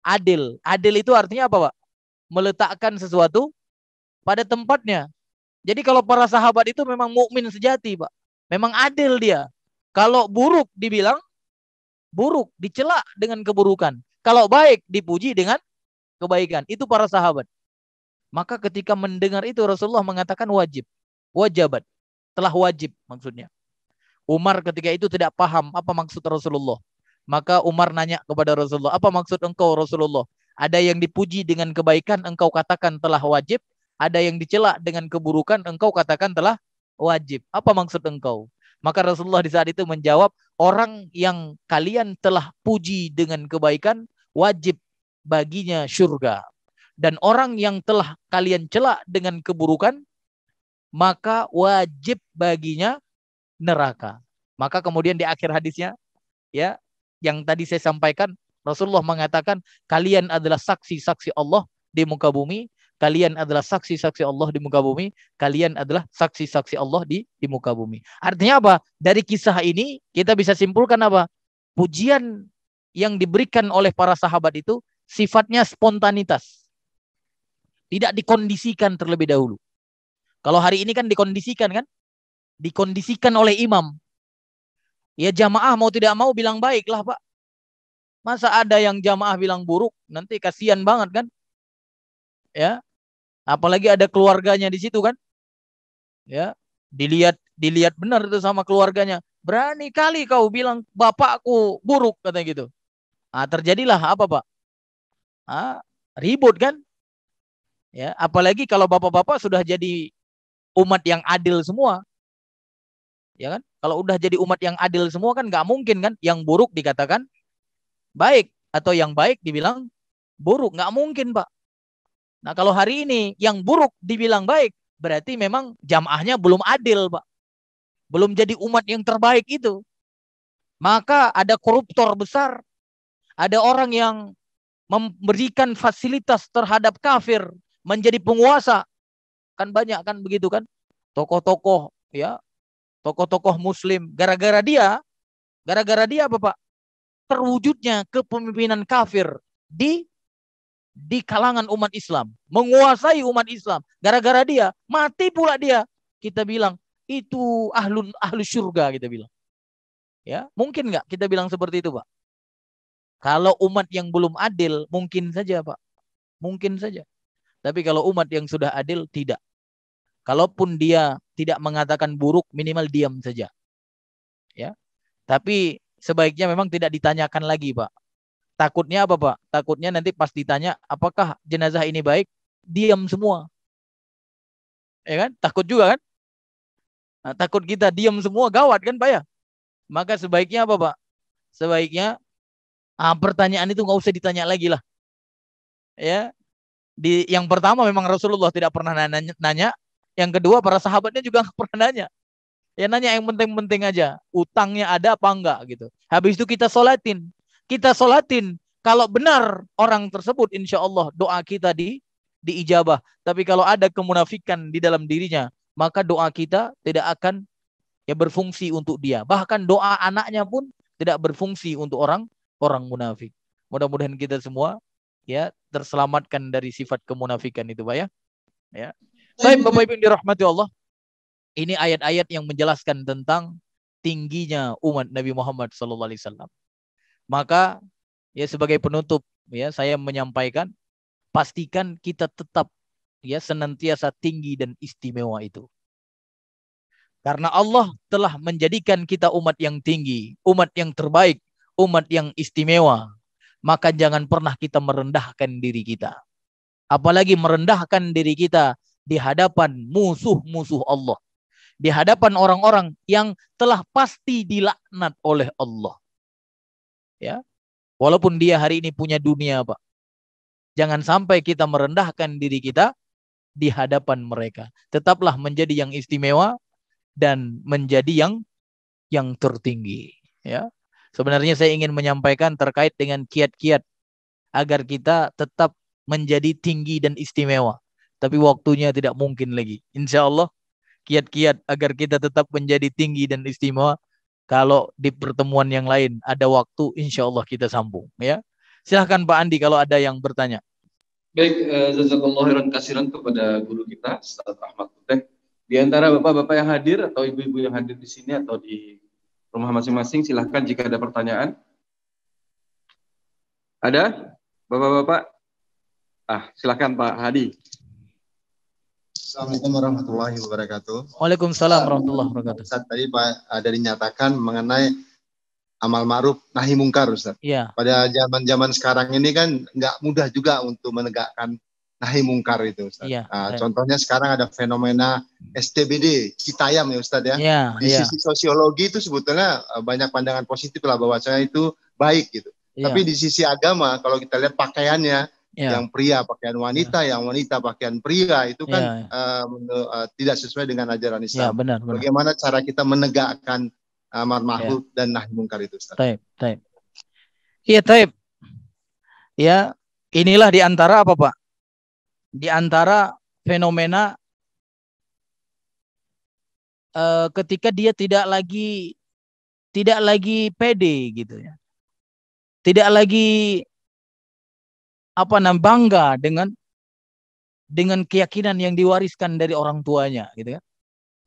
Adil. Adil itu artinya apa, Pak? Meletakkan sesuatu pada tempatnya. Jadi kalau para sahabat itu memang mukmin sejati, Pak. Memang adil dia. Kalau buruk dibilang buruk, dicela dengan keburukan. Kalau baik dipuji dengan kebaikan. Itu para sahabat. Maka ketika mendengar itu Rasulullah mengatakan wajib. Wajabat. Telah wajib maksudnya. Umar ketika itu tidak paham apa maksud Rasulullah. Maka Umar nanya kepada Rasulullah, apa maksud engkau Rasulullah? Ada yang dipuji dengan kebaikan, engkau katakan telah wajib. Ada yang dicela dengan keburukan, engkau katakan telah wajib. Apa maksud engkau? Maka Rasulullah di saat itu menjawab, orang yang kalian telah puji dengan kebaikan, wajib baginya surga. Dan orang yang telah kalian cela dengan keburukan, maka wajib baginya neraka. Maka kemudian di akhir hadisnya, ya, yang tadi saya sampaikan, Rasulullah mengatakan, kalian adalah saksi-saksi Allah di muka bumi, kalian adalah saksi-saksi Allah di muka bumi, kalian adalah saksi-saksi Allah di muka bumi. Artinya apa? Dari kisah ini kita bisa simpulkan apa? Pujian yang diberikan oleh para sahabat itu sifatnya spontanitas. Tidak dikondisikan terlebih dahulu. Kalau hari ini kan dikondisikan kan? Dikondisikan oleh imam. Ya jamaah mau tidak mau bilang baik lah, Pak. Masa ada yang jamaah bilang buruk, nanti kasihan banget kan? Ya, apalagi ada keluarganya di situ kan? Ya, dilihat benar itu sama keluarganya. Berani kali kau bilang bapakku buruk, katanya gitu. Nah, terjadilah apa, Pak? Ribut kan? Ya, apalagi kalau bapak-bapak sudah jadi umat yang adil semua. Ya kan? Kalau udah jadi umat yang adil semua kan nggak mungkin kan yang buruk dikatakan baik atau yang baik dibilang buruk, nggak mungkin, Pak. Nah, kalau hari ini yang buruk dibilang baik, berarti memang jamaahnya belum adil, Pak. Belum jadi umat yang terbaik itu. Maka ada koruptor besar, ada orang yang memberikan fasilitas terhadap kafir menjadi penguasa. Kan banyak kan begitu kan? Tokoh-tokoh ya, tokoh-tokoh muslim gara-gara dia apa, Pak? Terwujudnya kepemimpinan kafir di kalangan umat Islam, menguasai umat Islam. Gara-gara dia, mati pula dia. Kita bilang itu ahlu surga, kita bilang. Ya, mungkin nggak kita bilang seperti itu, Pak? Kalau umat yang belum adil, mungkin saja, Pak. Mungkin saja. Tapi kalau umat yang sudah adil, tidak. Kalaupun dia tidak mengatakan buruk, minimal diam saja. Ya. Tapi sebaiknya memang tidak ditanyakan lagi, Pak. Takutnya apa, Pak? Takutnya nanti pas ditanya, apakah jenazah ini baik? Diam semua. Ya kan? Takut juga kan? Nah, takut kita diam semua, gawat kan, Pak ya? Maka sebaiknya apa, Pak? Sebaiknya pertanyaan itu nggak usah ditanya lagi lah. Ya. Yang pertama memang Rasulullah tidak pernah nanya. Yang kedua para sahabatnya juga nggak pernah nanya. Ya nanya yang penting-penting aja. Utangnya ada apa enggak gitu. Habis itu kita sholatin. Kita sholatin. Kalau benar orang tersebut, insya Allah doa kita diijabah. Tapi kalau ada kemunafikan di dalam dirinya, maka doa kita tidak akan ya berfungsi untuk dia. Bahkan doa anaknya pun tidak berfungsi untuk orang munafik. Mudah-mudahan kita semua ya terselamatkan dari sifat kemunafikan itu, Pak ya. Ya. Baik, Bapak Ibu yang dirahmati Allah. Ini ayat-ayat yang menjelaskan tentang tingginya umat Nabi Muhammad SAW. Maka ya sebagai penutup ya saya menyampaikan, pastikan kita tetap ya senantiasa tinggi dan istimewa itu. Karena Allah telah menjadikan kita umat yang tinggi, umat yang terbaik, umat yang istimewa. Maka jangan pernah kita merendahkan diri kita. Apalagi merendahkan diri kita di hadapan musuh-musuh Allah. Di hadapan orang-orang yang telah pasti dilaknat oleh Allah. Ya. Walaupun dia hari ini punya dunia, Pak. Jangan sampai kita merendahkan diri kita di hadapan mereka. Tetaplah menjadi yang istimewa dan menjadi yang tertinggi. Ya, sebenarnya saya ingin menyampaikan terkait dengan kiat-kiat agar kita tetap menjadi tinggi dan istimewa. Tapi waktunya tidak mungkin lagi. Insya Allah kiat-kiat agar kita tetap menjadi tinggi dan istimewa. Kalau di pertemuan yang lain ada waktu, insya Allah kita sambung. Ya, silahkan Pak Andi kalau ada yang bertanya. Baik, jazakallahu khairan katsiran kepada guru kita, Ustaz Ahmad Puteh. Di antara bapak-bapak yang hadir atau ibu-ibu yang hadir di sini atau di rumah masing-masing, silahkan jika ada pertanyaan. Ada? Bapak-bapak? Silahkan Pak Hadi. Assalamualaikum warahmatullahi wabarakatuh. Waalaikumsalam warahmatullahi wabarakatuh. Ustaz, tadi Pak ada dinyatakan mengenai amal ma'ruf nahi mungkar, Ustaz. Iya. Pada zaman-zaman sekarang ini kan nggak mudah juga untuk menegakkan nahi mungkar itu, Ustaz. Iya. Contohnya sekarang ada fenomena STBD, Citayam ya Ustaz ya. Iya. Di sisi sosiologi itu sebetulnya banyak pandangan positif lah bahwasanya itu baik gitu. Iya. Tapi di sisi agama kalau kita lihat pakaiannya, Iya. yang pria pakaian wanita, yang wanita pakaian pria itu kan tidak sesuai dengan ajaran Islam. Ya, benar. Bagaimana cara kita menegakkan amar ma'ruf dan nahi mungkar itu, Ustaz? Taib. Iya, taib. Ya, inilah di antara apa, Pak? Di antara fenomena ketika dia tidak lagi pede gitu ya. Tidak lagi bangga dengan keyakinan yang diwariskan dari orang tuanya gitu ya.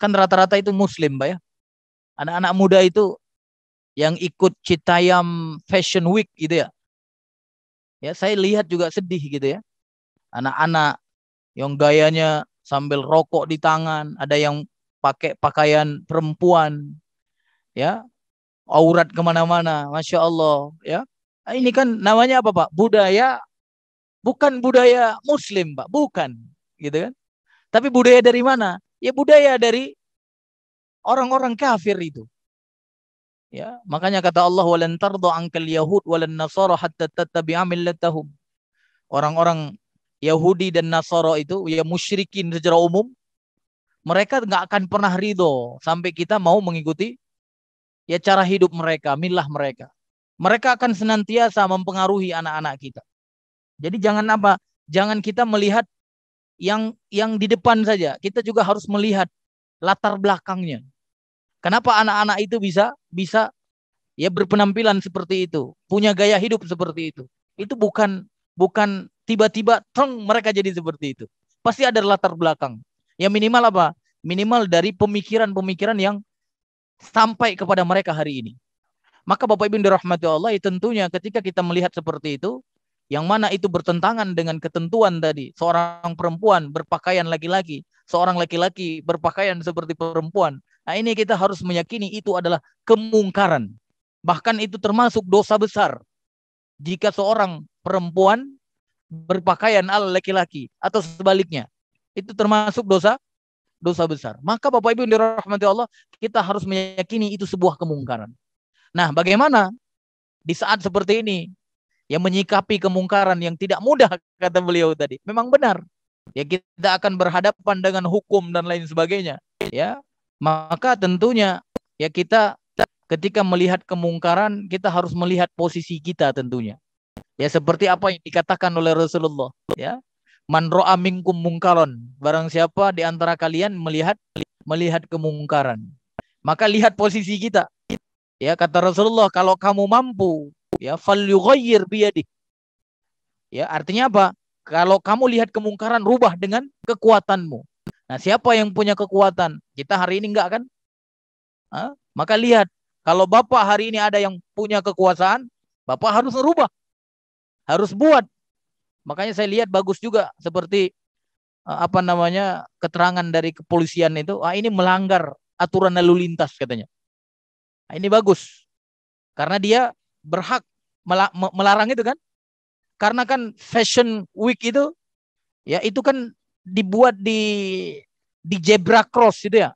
Kan rata-rata itu muslim, Pak ya. Anak-anak muda itu yang ikut Citayam Fashion Week gitu ya. Ya, saya lihat juga sedih gitu ya. Anak-anak yang gayanya sambil rokok di tangan, ada yang pakai pakaian perempuan, ya, aurat kemana-mana, Masya Allah, ya. Nah, ini kan namanya apa, Pak? Budaya, bukan budaya Muslim, Pak, bukan, gitu kan? Tapi budaya dari mana? Ya budaya dari orang-orang kafir itu. Ya, makanya kata Allah, walan tarda ankal yahud walan nasara hatta tattabi'a millatahum. Orang-orang Yahudi dan Nasara itu ya musyrikin secara umum, mereka nggak akan pernah ridho sampai kita mau mengikuti ya cara hidup mereka, milah mereka. Mereka akan senantiasa mempengaruhi anak-anak kita. Jadi jangan kita melihat yang di depan saja. Kita juga harus melihat latar belakangnya. Kenapa anak-anak itu bisa ya berpenampilan seperti itu, punya gaya hidup seperti itu. Itu bukan tiba-tiba mereka jadi seperti itu. Pasti ada latar belakang. Ya minimal apa? Minimal dari pemikiran-pemikiran yang sampai kepada mereka hari ini. Maka Bapak Ibu dirahmati Allah, ya tentunya ketika kita melihat seperti itu, yang mana itu bertentangan dengan ketentuan tadi, seorang perempuan berpakaian laki-laki, seorang laki-laki berpakaian seperti perempuan. Nah, ini kita harus meyakini itu adalah kemungkaran. Bahkan itu termasuk dosa besar. Jika seorang perempuan berpakaian ala laki-laki atau sebaliknya, itu termasuk dosa besar. Maka Bapak Ibu yang dirahmati Allah, kita harus meyakini itu sebuah kemungkaran. Nah, bagaimana di saat seperti ini yang menyikapi kemungkaran yang tidak mudah, kata beliau tadi. Memang benar. Ya, kita akan berhadapan dengan hukum dan lain sebagainya, ya. Maka tentunya ya kita ketika melihat kemungkaran, kita harus melihat posisi kita tentunya. Ya, seperti apa yang dikatakan oleh Rasulullah, ya. Man ra'a minkum mungkaron, barang siapa di antara kalian melihat kemungkaran, maka lihat posisi kita. Ya, kata Rasulullah, kalau kamu mampu, ya falyughayyir biyadihi. Ya, artinya apa? Kalau kamu lihat kemungkaran, rubah dengan kekuatanmu. Nah, siapa yang punya kekuatan? Kita hari ini enggak kan? Maka lihat, kalau Bapak hari ini ada yang punya kekuasaan, Bapak harus merubah. Harus buat. Makanya saya lihat bagus juga seperti keterangan dari kepolisian itu, ini melanggar aturan lalu lintas katanya. Nah, ini bagus. Karena dia berhak melarang itu kan. Karena kan Fashion Week itu ya itu kan dibuat di zebra cross gitu ya.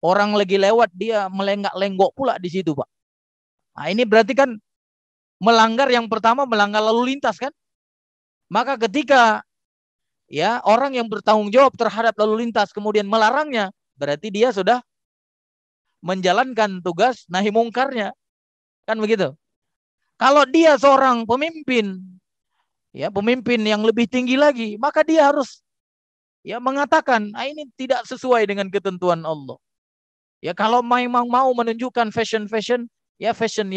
Orang lagi lewat dia melenggak-lenggok pula di situ, Pak. Nah, ini berarti kan melanggar yang pertama melanggar lalu lintas kan? Maka ketika ya orang yang bertanggung jawab terhadap lalu lintas kemudian melarangnya, berarti dia sudah menjalankan tugas nahi mungkarnya. Kan begitu? Kalau dia seorang pemimpin, ya pemimpin yang lebih tinggi lagi, maka dia harus ya mengatakan, ini tidak sesuai dengan ketentuan Allah. Ya kalau memang mau menunjukkan fashion, ya fashion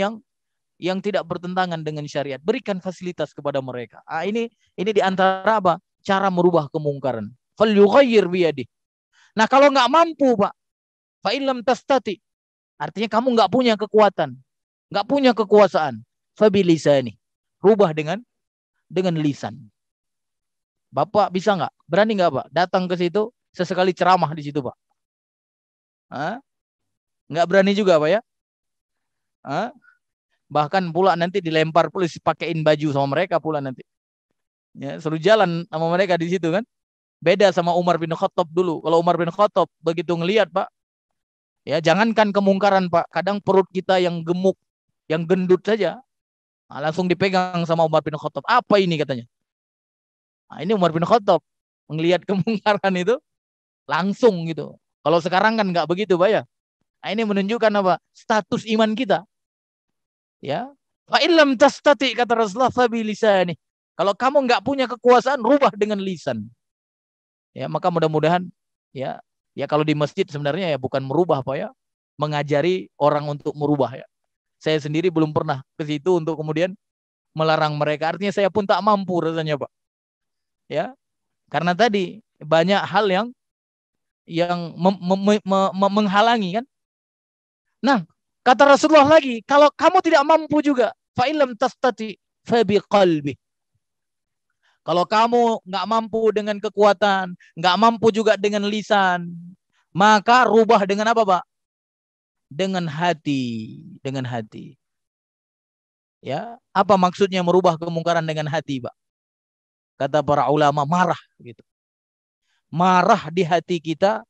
yang tidak bertentangan dengan syariat, berikan fasilitas kepada mereka. Ini di antara apa? Cara merubah kemungkaran. Falyughayyir biyadihi. Nah, kalau nggak mampu, Pak, fa illam tastati, artinya kamu nggak punya kekuatan, nggak punya kekuasaan, fa bilisani, rubah dengan lisan. Bapak bisa nggak? Berani nggak, Pak? Datang ke situ, sesekali ceramah di situ, Pak. Nggak berani juga, Pak ya? Bahkan pula nanti dilempar polisi, pakein baju sama mereka pula nanti. Ya, suruh jalan sama mereka di situ kan. Beda sama Umar bin Khattab dulu. Kalau Umar bin Khattab begitu ngelihat, Pak, ya jangankan kemungkaran, Pak, kadang perut kita yang gemuk, yang gendut saja, langsung dipegang sama Umar bin Khattab. Apa ini katanya? Ini Umar bin Khattab melihat kemungkaran itu langsung gitu. Kalau sekarang kan nggak begitu, Pak ya. Ini menunjukkan apa? Status iman kita. Ya, fa illam tastati, kata Rasulullah, fa bilisani. Kalau kamu nggak punya kekuasaan, rubah dengan lisan. Ya, maka mudah-mudahan ya kalau di masjid sebenarnya ya bukan merubah, Pak ya, mengajari orang untuk merubah ya. Saya sendiri belum pernah ke situ untuk kemudian melarang mereka. Artinya saya pun tak mampu rasanya, Pak. Ya. Karena tadi banyak hal yang menghalangi kan. Nah, kata Rasulullah lagi, kalau kamu tidak mampu juga, fa illam tastati fa biqalbi. Kalau kamu nggak mampu dengan kekuatan, nggak mampu juga dengan lisan, maka rubah dengan apa, Pak? Dengan hati, dengan hati. Ya, apa maksudnya merubah kemungkaran dengan hati, Pak? Kata para ulama, marah gitu. Marah di hati kita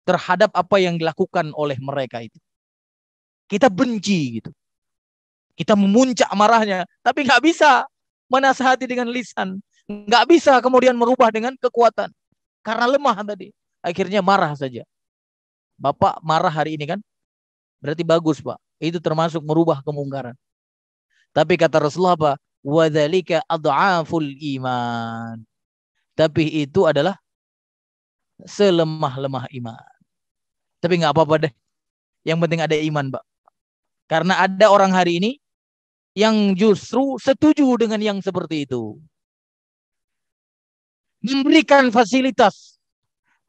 terhadap apa yang dilakukan oleh mereka itu. Kita benci gitu. Kita memuncak marahnya, tapi nggak bisa menasihati dengan lisan. Nggak bisa kemudian merubah dengan kekuatan. Karena lemah tadi. Akhirnya marah saja. Bapak marah hari ini kan? Berarti bagus, Pak. Itu termasuk merubah kemungkaran. Tapi kata Rasulullah apa? Wadzalika ad'aful iman. Tapi itu adalah selemah-lemah iman. Tapi nggak apa-apa deh. Yang penting ada iman, Pak. Karena ada orang hari ini yang justru setuju dengan yang seperti itu. Memberikan fasilitas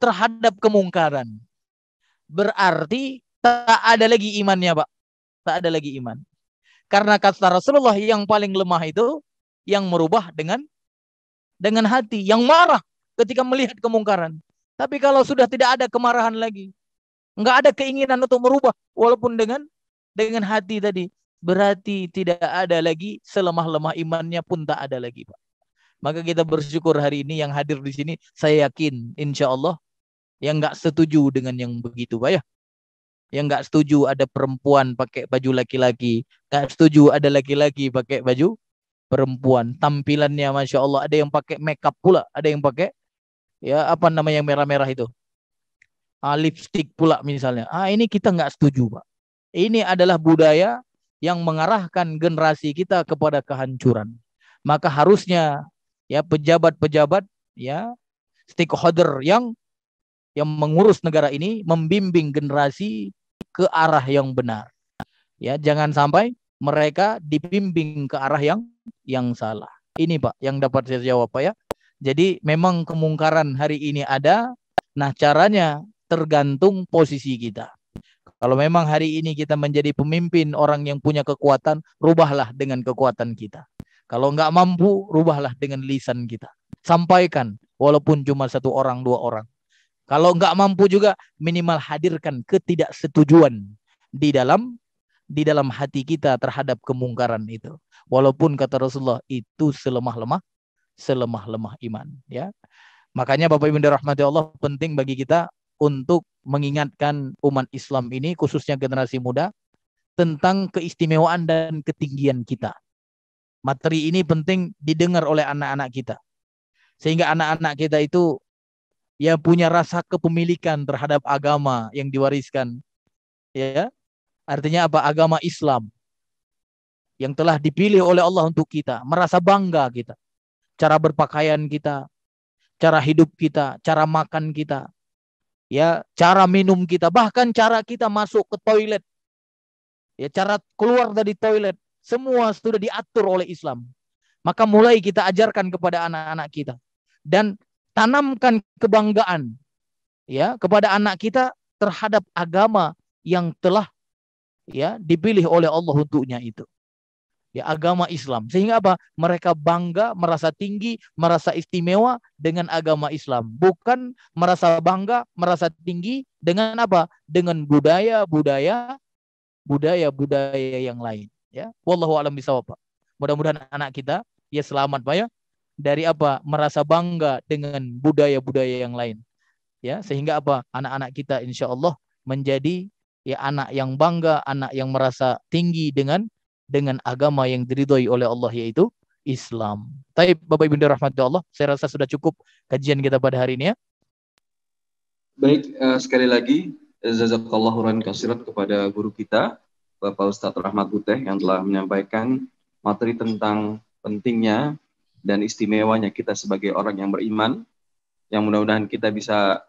terhadap kemungkaran. Berarti tak ada lagi imannya, Pak. Tak ada lagi iman. Karena kata Rasulullah yang paling lemah itu yang merubah dengan hati, yang marah ketika melihat kemungkaran. Tapi kalau sudah tidak ada kemarahan lagi, nggak ada keinginan untuk merubah, walaupun dengan hati tadi, berarti tidak ada lagi, selemah-lemah imannya pun tak ada lagi, Pak. Maka kita bersyukur hari ini yang hadir di sini, saya yakin insya Allah yang nggak setuju dengan yang begitu, Pak ya. Yang nggak setuju ada perempuan pakai baju laki-laki, nggak setuju ada laki-laki pakai baju perempuan. Tampilannya Masya Allah, ada yang pakai makeup pula, ada yang pakai ya apa namanya yang merah-merah itu, lipstick pula misalnya. Ini kita nggak setuju, Pak. Ini adalah budaya yang mengarahkan generasi kita kepada kehancuran. Maka harusnya ya pejabat-pejabat ya stakeholder yang mengurus negara ini membimbing generasi ke arah yang benar. Ya, jangan sampai mereka dibimbing ke arah yang salah. Ini, Pak, yang dapat saya jawab, Pak ya. Jadi memang kemungkaran hari ini ada. Nah, caranya tergantung posisi kita. Kalau memang hari ini kita menjadi pemimpin, orang yang punya kekuatan, rubahlah dengan kekuatan kita. Kalau nggak mampu, rubahlah dengan lisan kita. Sampaikan, walaupun cuma 1 orang, 2 orang. Kalau nggak mampu juga, minimal hadirkan ketidaksetujuan di dalam hati kita terhadap kemungkaran itu. Walaupun kata Rasulullah itu selemah-lemah iman. Ya, makanya Bapak Ibu dirahmati Allah, penting bagi kita untuk mengingatkan umat Islam ini, khususnya generasi muda, tentang keistimewaan dan ketinggian kita. Materi ini penting didengar oleh anak-anak kita. Sehingga anak-anak kita itu ya punya rasa kepemilikan terhadap agama yang diwariskan. Ya. Artinya apa? Agama Islam yang telah dipilih oleh Allah untuk kita. Merasa bangga kita. Cara berpakaian kita, cara hidup kita, cara makan kita, ya, cara minum kita, bahkan cara kita masuk ke toilet, ya, cara keluar dari toilet, semua sudah diatur oleh Islam. Maka mulai kita ajarkan kepada anak-anak kita dan tanamkan kebanggaan, ya, kepada anak kita terhadap agama yang telah, ya, dipilih oleh Allah untuknya itu. Ya, agama Islam. Sehingga apa? Mereka bangga, merasa tinggi, merasa istimewa dengan agama Islam. Bukan merasa bangga, merasa tinggi dengan apa? Dengan budaya-budaya yang lain. Ya, wallahu a'lam bishawab. Mudah-mudahan anak kita ya selamat, Pak, ya, dari apa? Merasa bangga dengan budaya-budaya yang lain. Ya, sehingga apa? Anak-anak kita insya Allah menjadi ya anak yang bangga, anak yang merasa tinggi dengan agama yang diridhoi oleh Allah, yaitu Islam. Baik, Bapak Ibu rahmati Allah, saya rasa sudah cukup kajian kita pada hari ini, ya. Baik, sekali lagi jazakallahu khairan katsiran kepada guru kita Bapak Ustadz Rahmat Puteh yang telah menyampaikan materi tentang pentingnya dan istimewanya kita sebagai orang yang beriman, yang mudah-mudahan kita bisa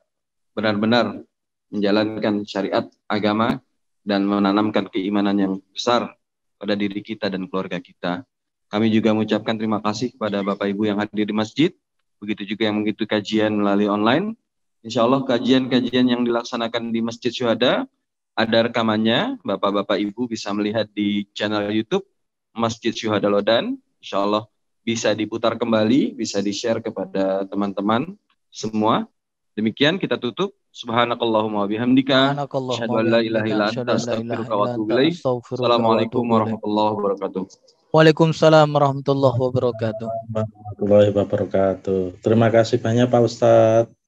benar-benar menjalankan syariat agama dan menanamkan keimanan yang besar pada diri kita dan keluarga kita. Kami juga mengucapkan terima kasih kepada Bapak Ibu yang hadir di masjid, begitu juga yang mengikuti kajian melalui online. Insya Allah kajian-kajian yang dilaksanakan di Masjid Syuhada ada rekamannya, Bapak-Bapak Ibu bisa melihat di channel YouTube Masjid Syuhada Lodan. Insya Allah bisa diputar kembali, bisa di-share kepada teman-teman semua. Demikian kita tutup. Subhanakallahumma wabihamdika. Asyhadu an la ilaha illa anta astaghfiruka wa atubu ilaik. Assalamualaikum warahmatullahi wabarakatuh. Waalaikumsalam warahmatullahi wabarakatuh. Warahmatullahi wabarakatuh. Terima kasih banyak Pak Ustadz.